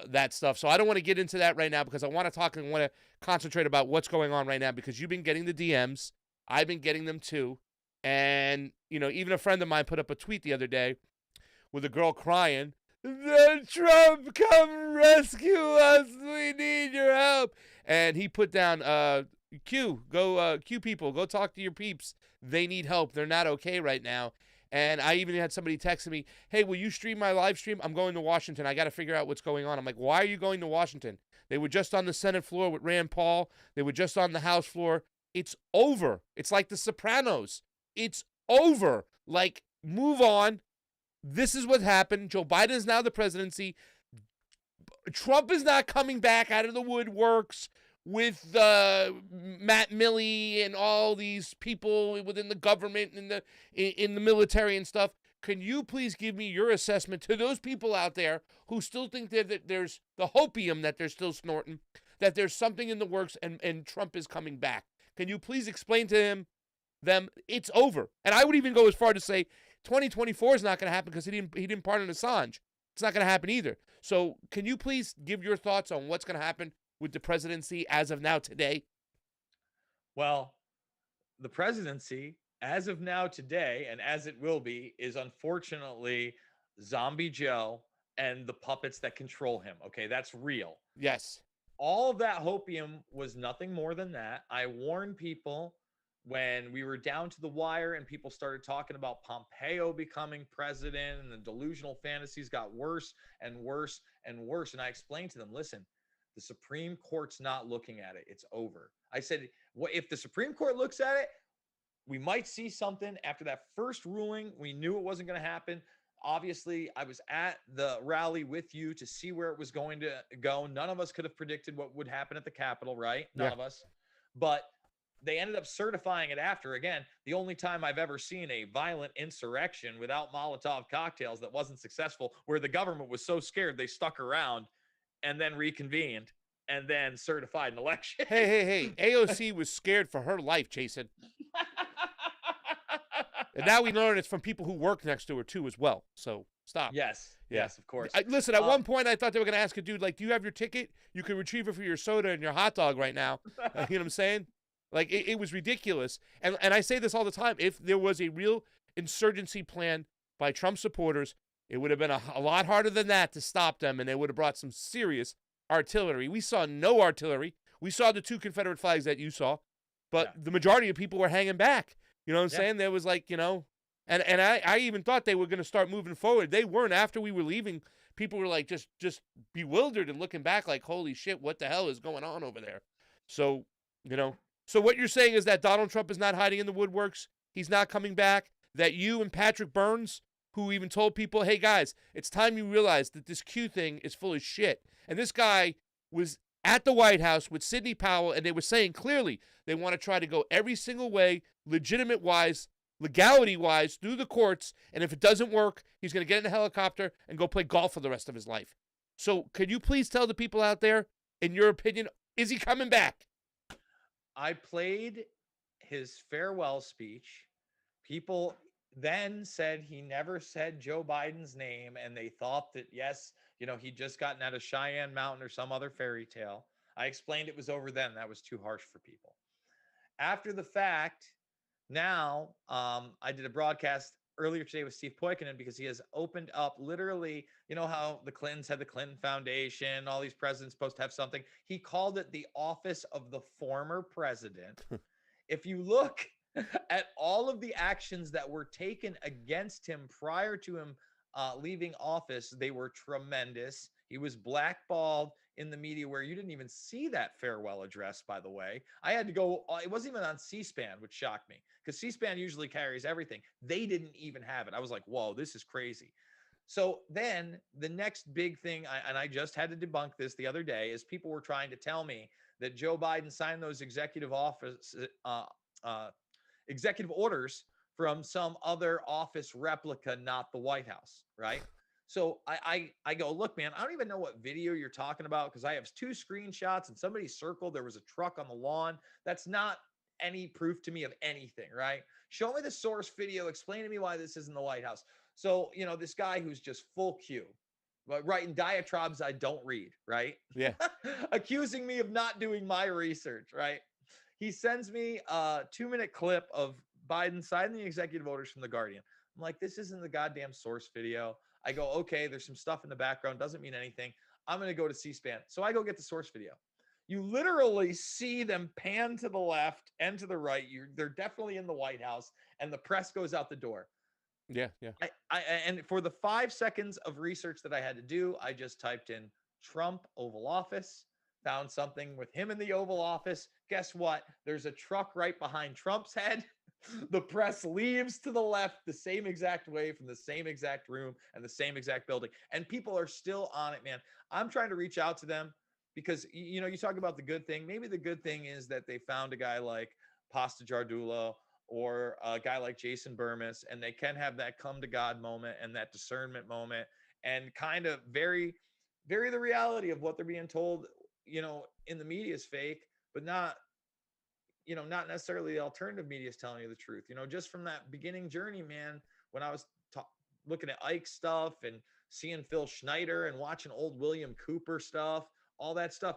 that stuff. So I don't want to get into that right now because I want to talk and want to concentrate about what's going on right now because you've been getting the DMs. I've been getting them too. And, even a friend of mine put up a tweet the other day with a girl crying, Trump, come rescue us. We need your help. And he put down, Q people, go talk to your peeps. They need help. They're not okay right now. And I even had somebody texting me, hey, will you stream my live stream? I'm going to Washington. I got to figure out what's going on. I'm like, why are you going to Washington? They were just on the Senate floor with Rand Paul. They were just on the House floor. It's over. It's like The Sopranos. It's over. Like, move on. This is what happened. Joe Biden is now the presidency. Trump is not coming back out of the woodworks with Matt Milley and all these people within the government and in the military and stuff. Can you please give me your assessment to those people out there who still think that there's the hopium that they're still snorting, that there's something in the works and Trump is coming back? Can you please explain to them it's over? And I would even go as far to say 2024 is not going to happen because he didn't pardon Assange. It's not going to happen either. So can you please give your thoughts on what's going to happen with the presidency as of now today? Well, the presidency as of now today, and as it will be, is unfortunately Zombie Joe and the puppets that control him. Okay, that's real. Yes. All of that hopium was nothing more than that. I warned people when we were down to the wire and people started talking about Pompeo becoming president and the delusional fantasies got worse and worse and worse. And I explained to them, listen, the Supreme Court's not looking at it. It's over. I said, if the Supreme Court looks at it, we might see something. After that first ruling, we knew it wasn't going to happen. Obviously, I was at the rally with you to see where it was going to go. None of us could have predicted what would happen at the Capitol, right? None of us. But they ended up certifying it after. Again, the only time I've ever seen a violent insurrection without Molotov cocktails that wasn't successful, where the government was so scared they stuck around and then reconvened and then certified an election. Hey. AOC was scared for her life, Jason. And now we learn it's from people who work next to her, too, as well. So stop. Yes, of course. Listen, at one point, I thought they were going to ask a dude, like, do you have your ticket? You can retrieve it for your soda and your hot dog right now. You know what I'm saying? Like, it was ridiculous. And I say this all the time. If there was a real insurgency plan by Trump supporters, it would have been a lot harder than that to stop them, and they would have brought some serious artillery. We saw no artillery. We saw the 2 Confederate flags that you saw, but the majority of people were hanging back. You know what I'm saying? There was like, and I even thought they were going to start moving forward. They weren't. After we were leaving, people were like just bewildered and looking back like, holy shit, what the hell is going on over there? So, so what you're saying is that Donald Trump is not hiding in the woodworks. He's not coming back. That you and Patrick Burns, who even told people, hey, guys, it's time you realize that this Q thing is full of shit. And this guy was at the White House with Sidney Powell, and they were saying clearly they want to try to go every single way, legitimate-wise, legality-wise, through the courts, and if it doesn't work, he's going to get in a helicopter and go play golf for the rest of his life. So could you please tell the people out there, in your opinion, is he coming back? I played his farewell speech. People then said he never said Joe Biden's name, and they thought that, yes, he'd just gotten out of Cheyenne Mountain or some other fairy tale. I explained it was over then. That was too harsh for people. After the fact, now I did a broadcast earlier today with Steve Poikonen because he has opened up literally, how the Clintons had the Clinton Foundation, all these presidents supposed to have something. He called it the office of the former president. If you look at all of the actions that were taken against him prior to him leaving office, they were tremendous. He was blackballed in the media where you didn't even see that farewell address, by the way. I had to go, it wasn't even on C-SPAN, which shocked me because C-SPAN usually carries everything. They didn't even have it. I was like, whoa, this is crazy. So then the next big thing, and I just had to debunk this the other day, is people were trying to tell me that Joe Biden signed those executive orders from some other office replica, not the White House, right? So I go, look, man, I don't even know what video you're talking about because I have 2 screenshots and somebody circled there was a truck on the lawn. That's not any proof to me of anything, right? Show me the source video. Explain to me why this isn't the White House. So, this guy who's just full Q, but writing diatribes I don't read, right? Yeah. Accusing me of not doing my research, right? He sends me a 2-minute clip of Biden signing the executive orders from The Guardian. I'm like, this isn't the goddamn source video. I go, okay, there's some stuff in the background, doesn't mean anything. I'm going to go to C-SPAN. So I go get the source video. You literally see them pan to the left and to the right. They're definitely in the White House, and the press goes out the door. Yeah. And for the 5 seconds of research that I had to do, I just typed in Trump Oval Office, found something with him in the Oval Office. Guess what? There's a truck right behind Trump's head. The press leaves to the left the same exact way from the same exact room and the same exact building. And people are still on it, man. I'm trying to reach out to them because, you talk about the good thing. Maybe the good thing is that they found a guy like Pasta Jardula or a guy like Jason Bermas, and they can have that come to God moment and that discernment moment and kind of very the reality of what they're being told, in the media is fake, but not necessarily the alternative media is telling you the truth. Just from that beginning journey, man, when I was looking at Ike stuff and seeing Phil Schneider and watching old William Cooper stuff, all that stuff,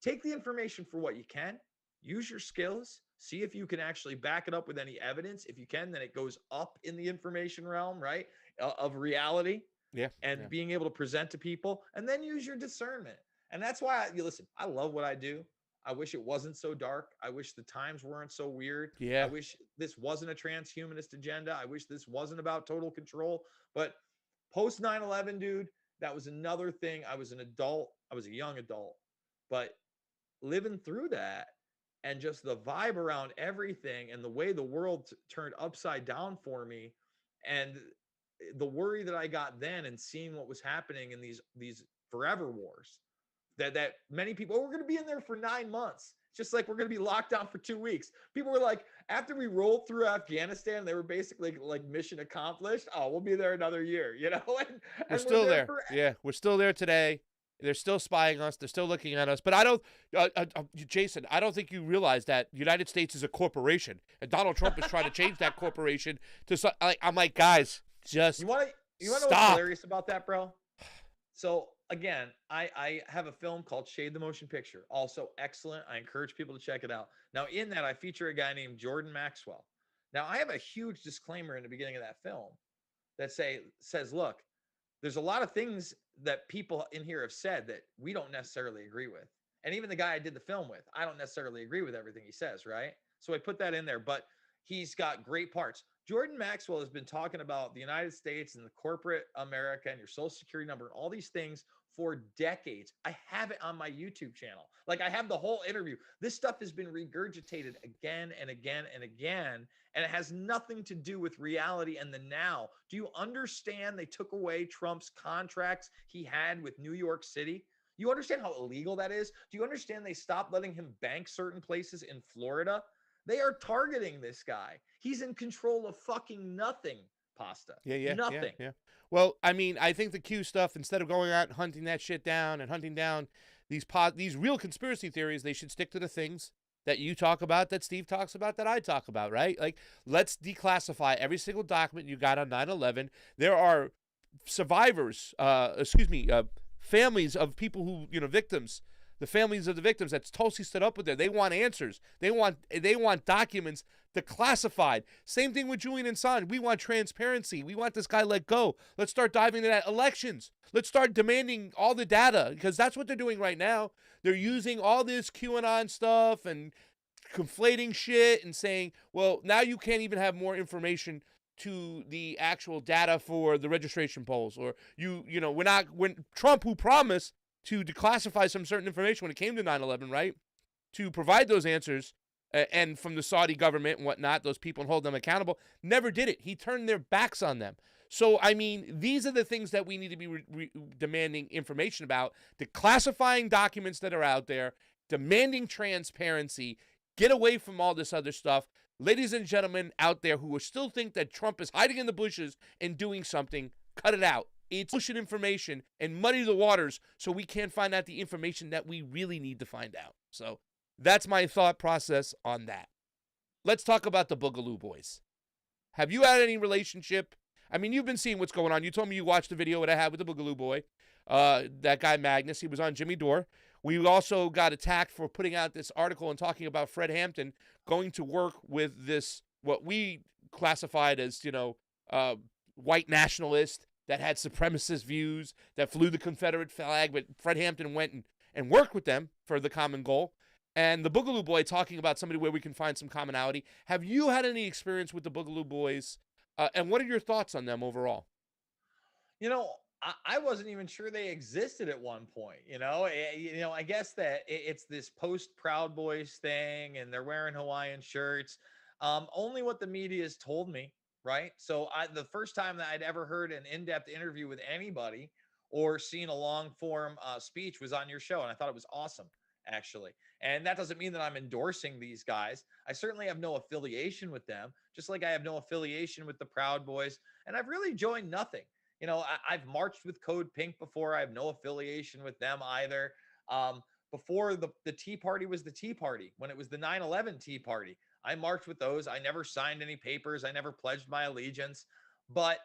take the information for what you can, use your skills, see if you can actually back it up with any evidence. If you can, then it goes up in the information realm, right, of reality. Yeah. And being able to present to people, and then use your discernment. And that's why listen, I love what I do. I wish it wasn't so dark. I wish the times weren't so weird. Yeah. I wish this wasn't a transhumanist agenda. I wish this wasn't about total control. But post 9/11, dude, that was another thing. I was an adult. I was a young adult. But living through that and just the vibe around everything and the way the world turned upside down for me, and the worry that I got then, and seeing what was happening in these forever wars, that many people, we're going to be in there for 9 months. Just like we're going to be locked down for 2 weeks. People were like, after we rolled through Afghanistan, they were basically like mission accomplished. Oh, we'll be there another year, and we're still there. Yeah, we're still there today. They're still spying us. They're still looking at us. But I don't, Jason, I don't think you realize that the United States is a corporation, and Donald Trump is trying to change that corporation to. I'm like, guys, just you want to know what's hilarious about that, bro? So again, I have a film called Shade the Motion Picture, also excellent. I encourage people to check it out. Now, in that, I feature a guy named Jordan Maxwell. Now, I have a huge disclaimer in the beginning of that film that says, look, there's a lot of things that people in here have said that we don't necessarily agree with. And even the guy I did the film with, I don't necessarily agree with everything he says, right? So I put that in there, but he's got great parts. Jordan Maxwell has been talking about the United States and the corporate America and your social security number and all these things for decades. I have it on my YouTube channel. Like, I have the whole interview. This stuff has been regurgitated again and again and again, and it has nothing to do with reality and the now. Do you understand they took away Trump's contracts he had with New York City? You understand how illegal that is? Do you understand they stopped letting him bank certain places in Florida? They are targeting this guy. He's in control of fucking nothing, Pasta. Yeah. Nothing. Yeah. Well, I mean, I think the Q stuff, instead of going out and hunting that shit down and hunting down these real conspiracy theories, they should stick to the things that you talk about, that Steve talks about, that I talk about, right? Like, let's declassify every single document you got on 9/11. There are survivors, families of people who, victims, the families of the victims that Tulsi stood up with there. They want answers. They want documents declassified. Same thing with Julian Assange. We want transparency. We want this guy let go. Let's start diving into that. Elections. Let's start demanding all the data, because that's what they're doing right now. They're using all this QAnon stuff and conflating shit and saying, well, now you can't even have more information to the actual data for the registration polls, or when Trump, who promised to declassify some certain information when it came to 9/11, right, to provide those answers, and from the Saudi government and whatnot, those people, and hold them accountable, never did it. He turned their backs on them. So, I mean, these are the things that we need to be demanding information about, declassifying documents that are out there, demanding transparency, get away from all this other stuff. Ladies and gentlemen out there who still think that Trump is hiding in the bushes and doing something, cut it out. It's bullshit information, and muddy the waters so we can't find out the information that we really need to find out. So that's my thought process on that. let's talk about the Boogaloo Boys. Have you had any relationship? I mean, you've been seeing what's going on. You told me you watched the video that I had with the Boogaloo Boy. That guy Magnus, he was on Jimmy Dore. We also got attacked for putting out this article and talking about Fred Hampton going to work with this, what we classified as, white nationalist that had supremacist views, that flew the Confederate flag, but Fred Hampton went and worked with them for the common goal. And the Boogaloo Boy talking about somebody where we can find some commonality. Have you had any experience with the Boogaloo Boys? And what are your thoughts on them overall? I wasn't even sure they existed at one point. I guess that it's this post Proud Boys thing, and they're wearing Hawaiian shirts. Only what the media has told me, right? So the first time that I'd ever heard an in-depth interview with anybody or seen a long form speech was on your show, and I thought it was awesome, actually. And that doesn't mean that I'm endorsing these guys. I certainly have no affiliation with them, just like I have no affiliation with the Proud Boys, and I've really joined nothing. I've marched with Code Pink before. I have no affiliation with them either. Before the Tea Party was the Tea Party, when it was the 9/11 Tea Party, I marched with those. I never signed any papers. I never pledged my allegiance. But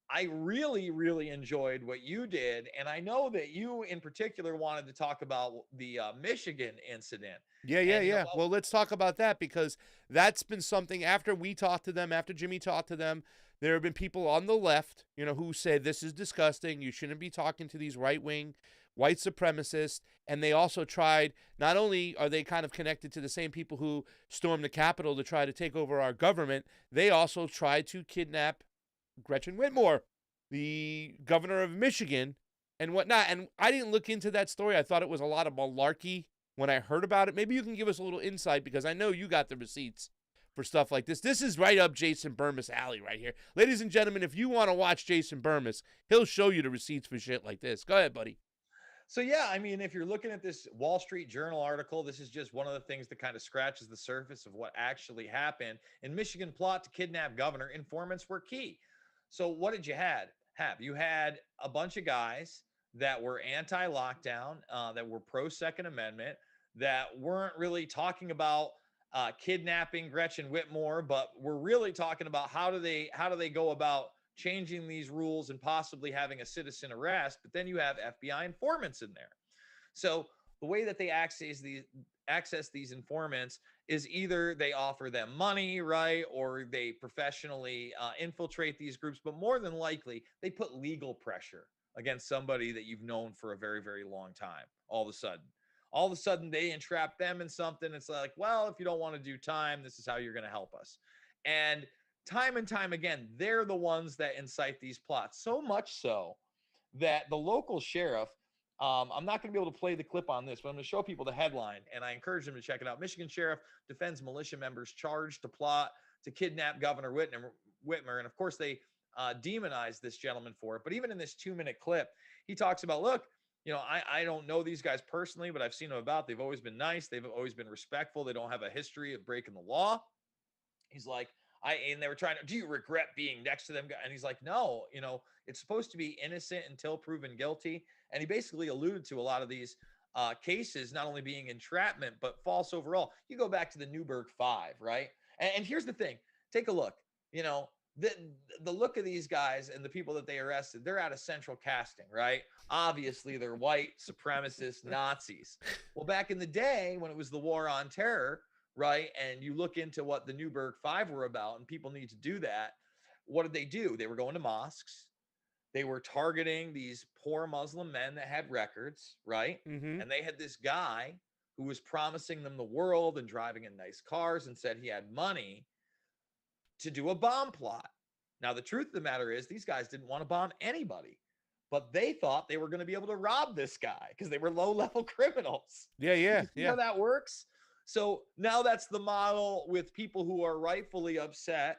I really, really enjoyed what you did. And I know that you in particular wanted to talk about the Michigan incident. Yeah. Well, let's talk about that, because that's been something after we talked to them, after Jimmy talked to them. There have been people on the left, who say this is disgusting. You shouldn't be talking to these right-wing white supremacists. And they also tried, not only are they kind of connected to the same people who stormed the Capitol to try to take over our government, they also tried to kidnap Gretchen Whitmer, the governor of Michigan, and whatnot. And I didn't look into that story. I thought it was a lot of malarkey when I heard about it. Maybe you can give us a little insight, because I know you got the receipts for stuff like this. This is right up Jason Bermas' alley right here. Ladies and gentlemen, if you want to watch Jason Bermas, he'll show you the receipts for shit like this. Go ahead, buddy. So, yeah, I mean, if you're looking at this Wall Street Journal article, this is just one of the things that kind of scratches the surface of what actually happened. In Michigan plot to kidnap governor, informants were key. So what did you have? You had a bunch of guys that were anti-lockdown, that were pro-Second Amendment, that weren't really talking about kidnapping Gretchen Whitmer, but we're really talking about how do they go about changing these rules and possibly having a citizen arrest. But then you have FBI informants in there. So the way that they access these informants is either they offer them money, right, or they professionally infiltrate these groups. But more than likely, they put legal pressure against somebody that you've known for a very, very long time. All of a sudden, they entrap them in something. It's like, well, if you don't want to do time, this is how you're going to help us. And time again, they're the ones that incite these plots. So much so that the local sheriff, I'm not going to be able to play the clip on this, but I'm going to show people the headline, and I encourage them to check it out. Michigan sheriff defends militia members charged to plot to kidnap Governor Whitmer. And of course, they demonize this gentleman for it. But even in this 2-minute clip, he talks about, look, I don't know these guys personally, but I've seen them about. They've always been nice. They've always been respectful. They don't have a history of breaking the law. He's like, and they were trying to, do you regret being next to them? And he's like, no, it's supposed to be innocent until proven guilty. And he basically alluded to a lot of these cases, not only being entrapment, but false overall. You go back to the Newburgh 5, right? And here's the thing. Take a look. The look of these guys and the people that they arrested, they're out of central casting, right? Obviously, they're white supremacist Nazis. Well, back in the day when it was the war on terror, right, and you look into what the Newburgh 5 were about, and people need to do that, what did they do? They were going to mosques. They were targeting these poor Muslim men that had records, right? Mm-hmm. And they had this guy who was promising them the world and driving in nice cars and said he had money to do a bomb plot. Now, the truth of the matter is these guys didn't want to bomb anybody, but they thought they were going to be able to rob this guy because they were low-level criminals. Yeah. You see how that works? So now that's the model with people who are rightfully upset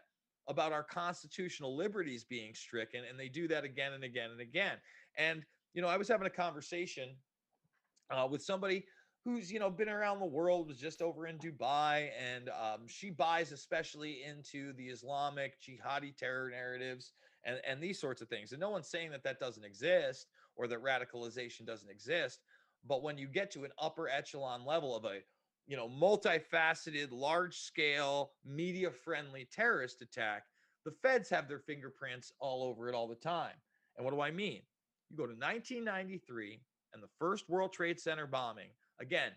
about our constitutional liberties being stricken, and they do that again and again and again. And, I was having a conversation with somebody who's, been around the world, was just over in Dubai, and she buys especially into the Islamic jihadi terror narratives and these sorts of things. And no one's saying that doesn't exist or that radicalization doesn't exist. But when you get to an upper echelon level of a multifaceted, large-scale, media-friendly terrorist attack, the feds have their fingerprints all over it all the time. And what do I mean? You go to 1993 and the first World Trade Center bombing. Again,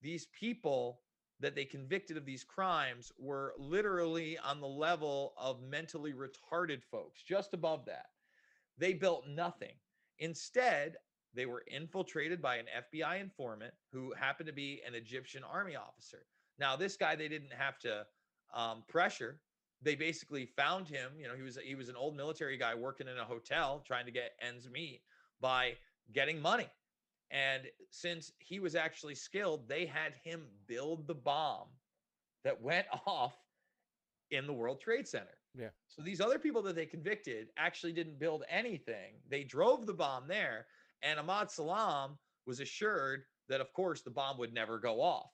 these people that they convicted of these crimes were literally on the level of mentally retarded folks, just above that. They built nothing. Instead, they were infiltrated by an FBI informant who happened to be an Egyptian army officer. Now, this guy they didn't have to pressure. They basically found him. He was an old military guy working in a hotel trying to get ends meet by getting money. And since he was actually skilled, they had him build the bomb that went off in the World Trade Center. Yeah. So these other people that they convicted actually didn't build anything. They drove the bomb there, and Ahmad Salam was assured that, of course, the bomb would never go off.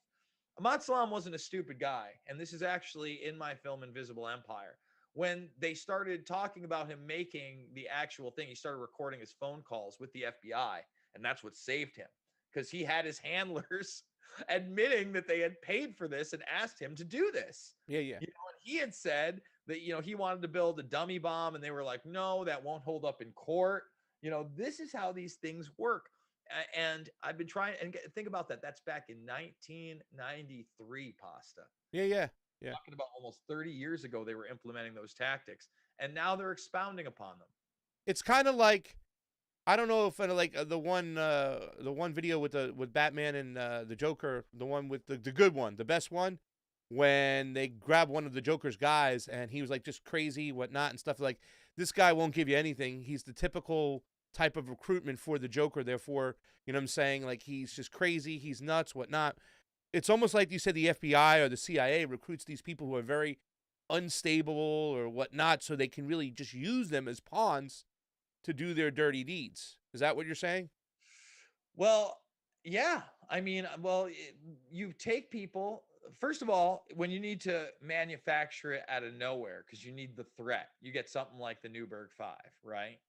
Ahmad Salam wasn't a stupid guy, and this is actually in my film Invisible Empire. When they started talking about him making the actual thing, he started recording his phone calls with the FBI, and that's what saved him, because he had his handlers admitting that they had paid for this and asked him to do this. Yeah. And he had said that, he wanted to build a dummy bomb, and they were like, no, that won't hold up in court. This is how these things work. And I've been trying, and think about that. That's back in 1993, Pasta. Yeah. Talking about almost 30 years ago, they were implementing those tactics, and now they're expounding upon them. It's kind of like, I don't know if like the one video with Batman and the Joker, the one with the good one, the best one, when they grab one of the Joker's guys and he was like just crazy, whatnot, and stuff like, this guy won't give you anything. He's the typical type of recruitment for the Joker. Therefore, you know what I'm saying? Like, he's just crazy. He's nuts, whatnot. It's almost like you said the FBI or the CIA recruits these people who are very unstable or whatnot, so they can really just use them as pawns to do their dirty deeds. Is that what you're saying? Well, yeah. I mean, you take people, first of all, when you need to manufacture it out of nowhere, because you need the threat, you get something like the Newberg 5, right?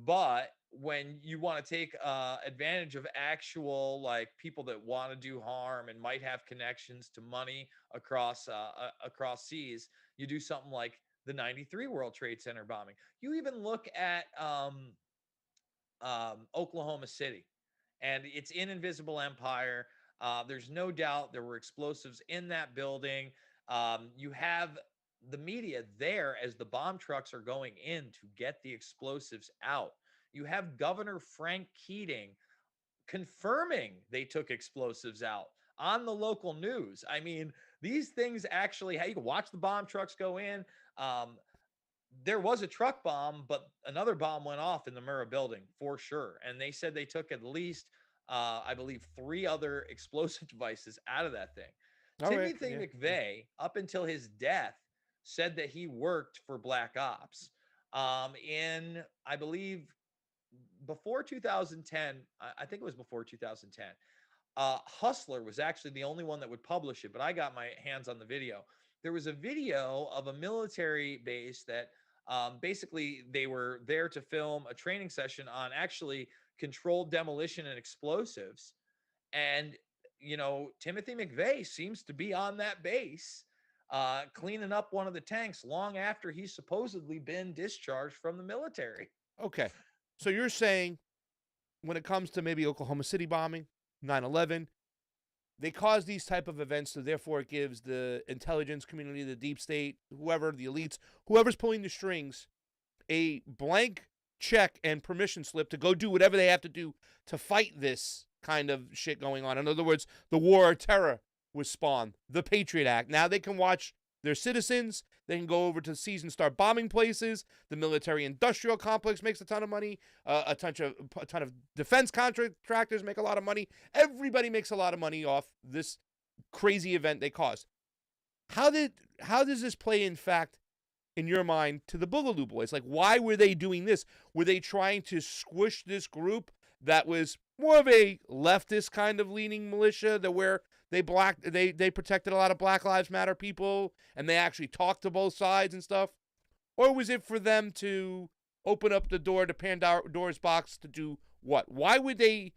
But when you want to take advantage of actual, like, people that want to do harm and might have connections to money across seas, you do something like the 93 World Trade Center bombing. You even look at Oklahoma City, and it's in Invisible Empire. There's no doubt there were explosives in that building. You have the media there as the bomb trucks are going in to get the explosives out. You have Governor Frank Keating confirming they took explosives out on the local news. I mean, these things actually, you can watch the bomb trucks go in. There was a truck bomb, but another bomb went off in the Murrah building for sure. And they said they took at least, I believe, 3 other explosive devices out of that thing. Timothy McVeigh, up until his death, said that he worked for Black Ops. In, I believe, before 2010, I think it was before 2010, Hustler was actually the only one that would publish it, but I got my hands on the video. There was a video of a military base that basically they were there to film a training session on actually controlled demolition and explosives. And, Timothy McVeigh seems to be on that base cleaning up one of the tanks long after he's supposedly been discharged from the military. Okay. So you're saying when it comes to maybe Oklahoma City bombing, 9/11, they cause these type of events, so therefore it gives the intelligence community, the deep state, whoever, the elites, whoever's pulling the strings, a blank check and permission slip to go do whatever they have to do to fight this kind of shit going on. In other words, the war of terror was spawned, the Patriot Act. Now they can watch their citizens. They can go over to the seas and start bombing places. The military-industrial complex makes a ton of money. A ton of defense contractors make a lot of money. Everybody makes a lot of money off this crazy event they caused. How does this play, in fact, in your mind, to the Boogaloo Boys? Like, why were they doing this? Were they trying to squish this group that was more of a leftist kind of leaning militia, that where they protected a lot of Black Lives Matter people and they actually talked to both sides and stuff? Or was it for them to open up the door to Pandora's box to do what? Why would they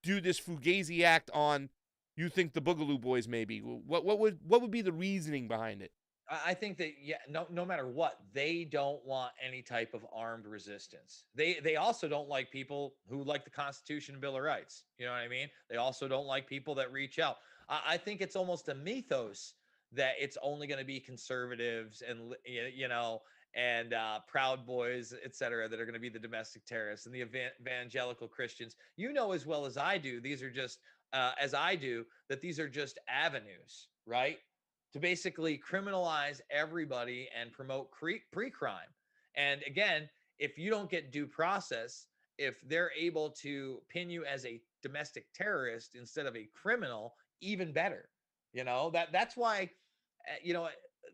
do this Fugazi act on you think the Boogaloo Boys maybe? What would be the reasoning behind it? I think that no matter what, they don't want any type of armed resistance. They also don't like people who like the Constitution and Bill of Rights. You know what I mean? They also don't like people that reach out. I think it's almost a mythos that it's only going to be conservatives and and Proud Boys, etc., that are going to be the domestic terrorists and the evangelical Christians. You know as well as I do, these are just as I do that these are just avenues, right? To basically criminalize everybody and promote pre-crime. And again, if you don't get due process, if they're able to pin you as a domestic terrorist instead of a criminal, even better. That's why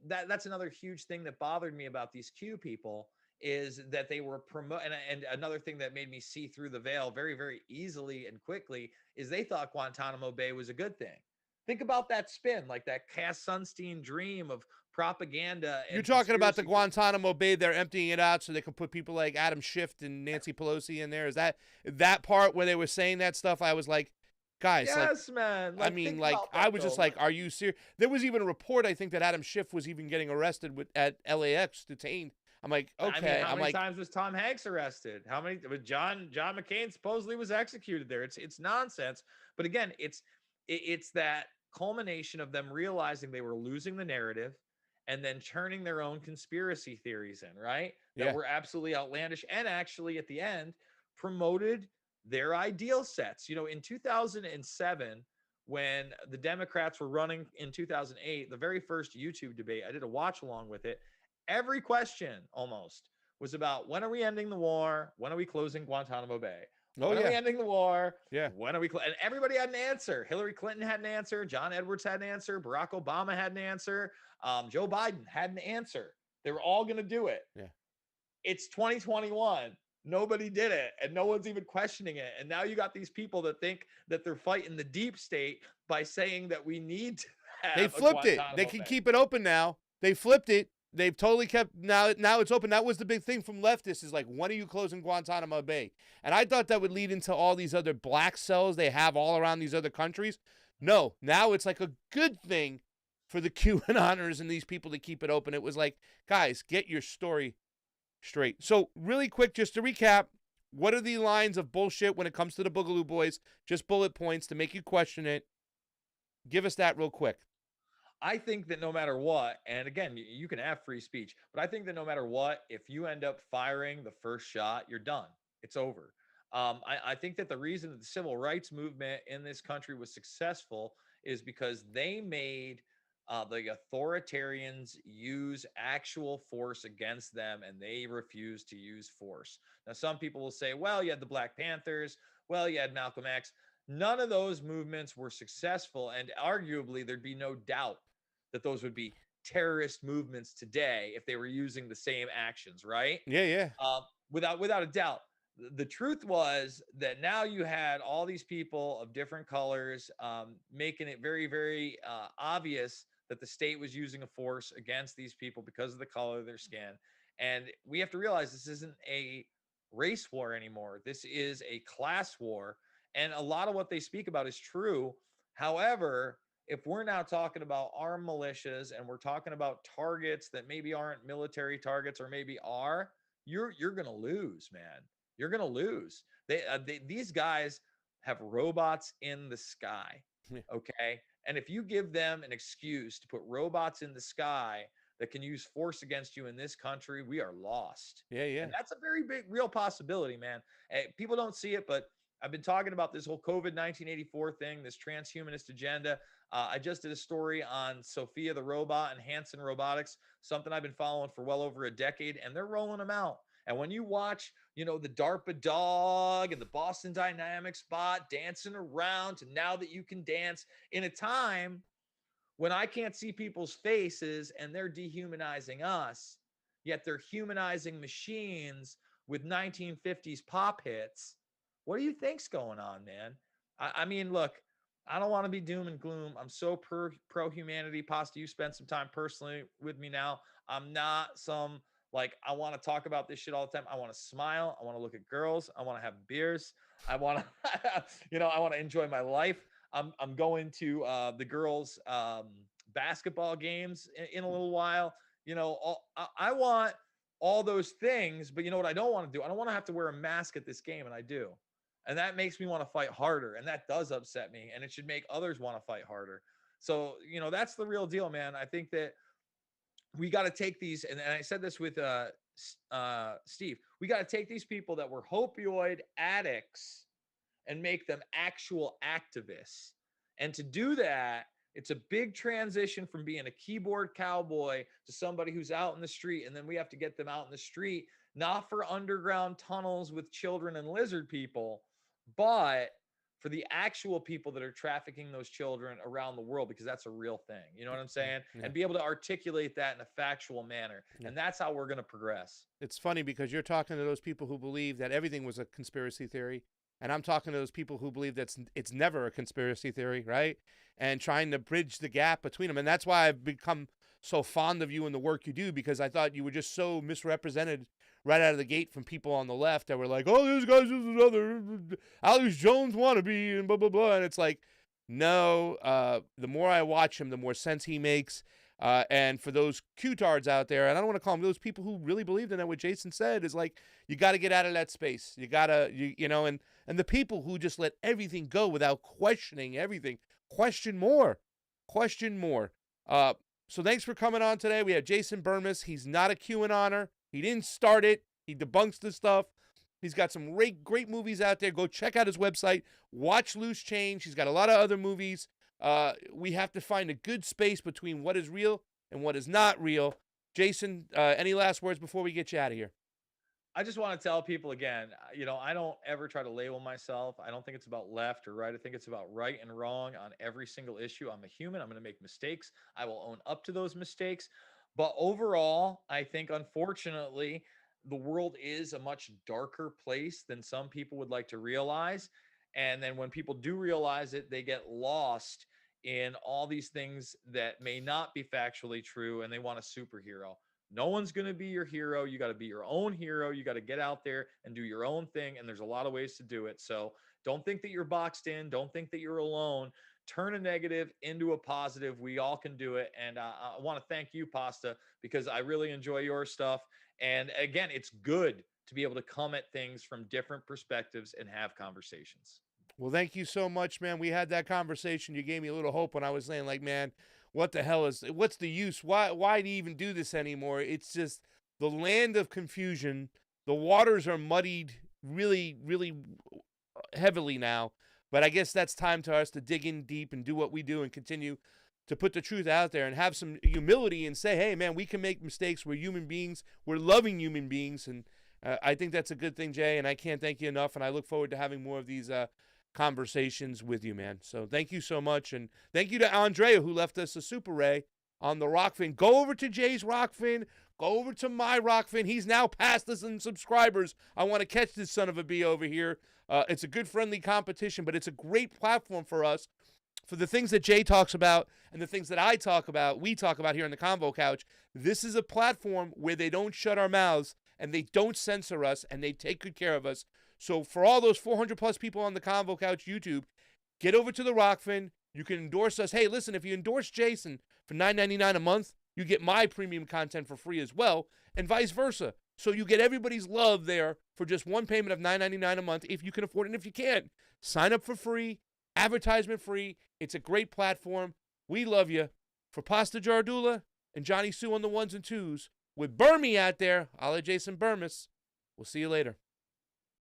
that's another huge thing that bothered me about these Q people is that they were and another thing that made me see through the veil very, very easily and quickly is they thought Guantanamo Bay was a good thing. Think about that spin, like that Cass Sunstein dream of propaganda. You're talking about the Guantanamo Bay, they're emptying it out so they can put people like Adam Schiff and Nancy Pelosi in there. Is that part where they were saying that stuff? I was like, guys, yes, man. I mean, I was just like, are you serious? There was even a report, I think, that Adam Schiff was even getting arrested at LAX, detained. I'm like, okay. How many times was Tom Hanks arrested? How many? John McCain supposedly was executed there. It's nonsense. But again, it's that culmination of them realizing they were losing the narrative and then turning their own conspiracy theories in, right? That were absolutely outlandish and actually at the end promoted their ideal sets. In 2007, when the Democrats were running in 2008, the very first YouTube debate, I did a watch along with it. Every question almost was about when are we ending the war? When are we closing Guantanamo Bay? When are we ending the war? Yeah. When are we? And everybody had an answer. Hillary Clinton had an answer. John Edwards had an answer. Barack Obama had an answer. Joe Biden had an answer. They were all going to do it. Yeah. It's 2021. Nobody did it, and no one's even questioning it. And now you got these people that think that they're fighting the deep state by saying that we need to have. They flipped it. They can keep it open now. They flipped it. They've totally kept now it's open. That was the big thing from leftists is like, when are you closing Guantanamo Bay? And I thought that would lead into all these other black cells they have all around these other countries. No, now it's like a good thing for the QAnoners and these people to keep it open. It was like, guys, get your story straight. So really quick, just to recap, what are the lines of bullshit when it comes to the Boogaloo Boys? Just bullet points to make you question it. Give us that real quick. I think that no matter what, and again, you can have free speech, but I think that no matter what, if you end up firing the first shot, you're done. It's over. I think that the reason that the civil rights movement in this country was successful is because they made the authoritarians use actual force against them, and they refused to use force. Now, some people will say, well, you had the Black Panthers. Well, you had Malcolm X. None of those movements were successful, and arguably there'd be no doubt that those would be terrorist movements today if they were using the same actions, right? Yeah. Without a doubt. The truth was that now you had all these people of different colors making it very, very obvious that the state was using a force against these people because of the color of their skin. And we have to realize this isn't a race war anymore. This is a class war. And a lot of what they speak about is true. However, if we're now talking about armed militias and we're talking about targets that maybe aren't military targets or maybe are, you're going to lose, man. You're going to lose. These guys have robots in the sky. Okay. And if you give them an excuse to put robots in the sky that can use force against you in this country, we are lost. Yeah. And that's a very big, real possibility, man. People don't see it, but I've been talking about this whole COVID 1984 thing, this transhumanist agenda. I just did a story on Sophia the robot and Hanson Robotics, something I've been following for well over a decade, and they're rolling them out. And when you watch, the DARPA dog and the Boston Dynamics bot dancing around to now that you can dance in a time when I can't see people's faces and they're dehumanizing us, yet they're humanizing machines with 1950s pop hits. What do you think's going on, man? I mean, look, I don't want to be doom and gloom. I'm so pro humanity. Pasta, you spent some time personally with me now. I'm not I want to talk about this shit all the time. I want to smile. I want to look at girls. I want to have beers. I want to, I want to enjoy my life. I'm going to the girls' basketball games in a little while. You know, I want all those things, but you know what I don't want to do? I don't want to have to wear a mask at this game, and I do. And that makes me want to fight harder, and that does upset me, and it should make others want to fight harder. So, you know, that's the real deal, man. I think that we got to take these, and I said this with Steve, we got to take these people that were opioid addicts and make them actual activists. And to do that, it's a big transition from being a keyboard cowboy to somebody who's out in the street. And then we have to get them out in the street, not for underground tunnels with children and lizard people, but for the actual people that are trafficking those children around the world, because that's a real thing. You know what I'm saying? Yeah. And be able to articulate that in a factual manner. Yeah. And that's how we're going to progress. It's funny because you're talking to those people who believe that everything was a conspiracy theory. And I'm talking to those people who believe that it's never a conspiracy theory, right? And trying to bridge the gap between them. And that's why I've become so fond of you and the work you do, because I thought you were just so misrepresented right out of the gate from people on the left that were like, oh, this guy's just another Alex Jones wannabe and blah, blah, blah. And it's like, no, the more I watch him, the more sense he makes. And for those Q-tards out there, and I don't want to call them those people who really believed in that, what Jason said is like, you got to get out of that space. You got to, you know, and the people who just let everything go without questioning everything, question more. So thanks for coming on today. We have Jason Bermas. He's not a QAnoner. He didn't start it. He debunks the stuff. He's got some great movies out there. Go check out his website. Watch Loose Change. He's got a lot of other movies. We have to find a good space between what is real and what is not real. Jason, any last words before we get you out of here? I just want to tell people again, you know, I don't ever try to label myself. I don't think it's about left or right. I think it's about right and wrong on every single issue. I'm a human. I'm going to make mistakes. I will own up to those mistakes. But overall, I think, unfortunately, the world is a much darker place than some people would like to realize. And then when people do realize it, they get lost in all these things that may not be factually true, and they want a superhero. No one's going to be your hero. You got to be your own hero. You got to get out there and do your own thing. And there's a lot of ways to do it. So don't think that you're boxed in. Don't think that you're alone. Turn a negative into a positive. We all can do it. And I want to thank you, Pasta, because I really enjoy your stuff. And again, it's good to be able to come at things from different perspectives and have conversations. Well, thank you so much, man. We had that conversation. You gave me a little hope when I was saying, like, man, what's the use? Why do you even do this anymore? It's just the land of confusion. The waters are muddied really, really heavily now. But I guess that's time to us to dig in deep and do what we do and continue to put the truth out there and have some humility and say, hey, man, we can make mistakes. We're human beings. We're loving human beings. And I think that's a good thing, Jay. And I can't thank you enough. And I look forward to having more of these conversations with you, man. So thank you so much. And thank you to Andrea, who left us a Super Ray on the Rokfin. Go over to Jay's Rokfin. Go over to my Rokfin. He's now past us in subscribers. I want to catch this son of a bee over here. It's a good friendly competition, but it's a great platform for us for the things that Jay talks about and the things that I talk about, we talk about here on the Convo Couch. This is a platform where they don't shut our mouths and they don't censor us and they take good care of us. So for all those 400 plus people on the Convo Couch YouTube, get over to the Rokfin. You can endorse us. Hey, listen, if you endorse Jason for $9.99 a month, you get my premium content for free as well, and vice versa. So you get everybody's love there for just one payment of $9.99 a month if you can afford it. And if you can't, sign up for free, advertisement free. It's a great platform. We love you. For Pasta Jardula and Jonny Sue on the ones and twos, with Bermy out there, a la Jason Bermas, we'll see you later.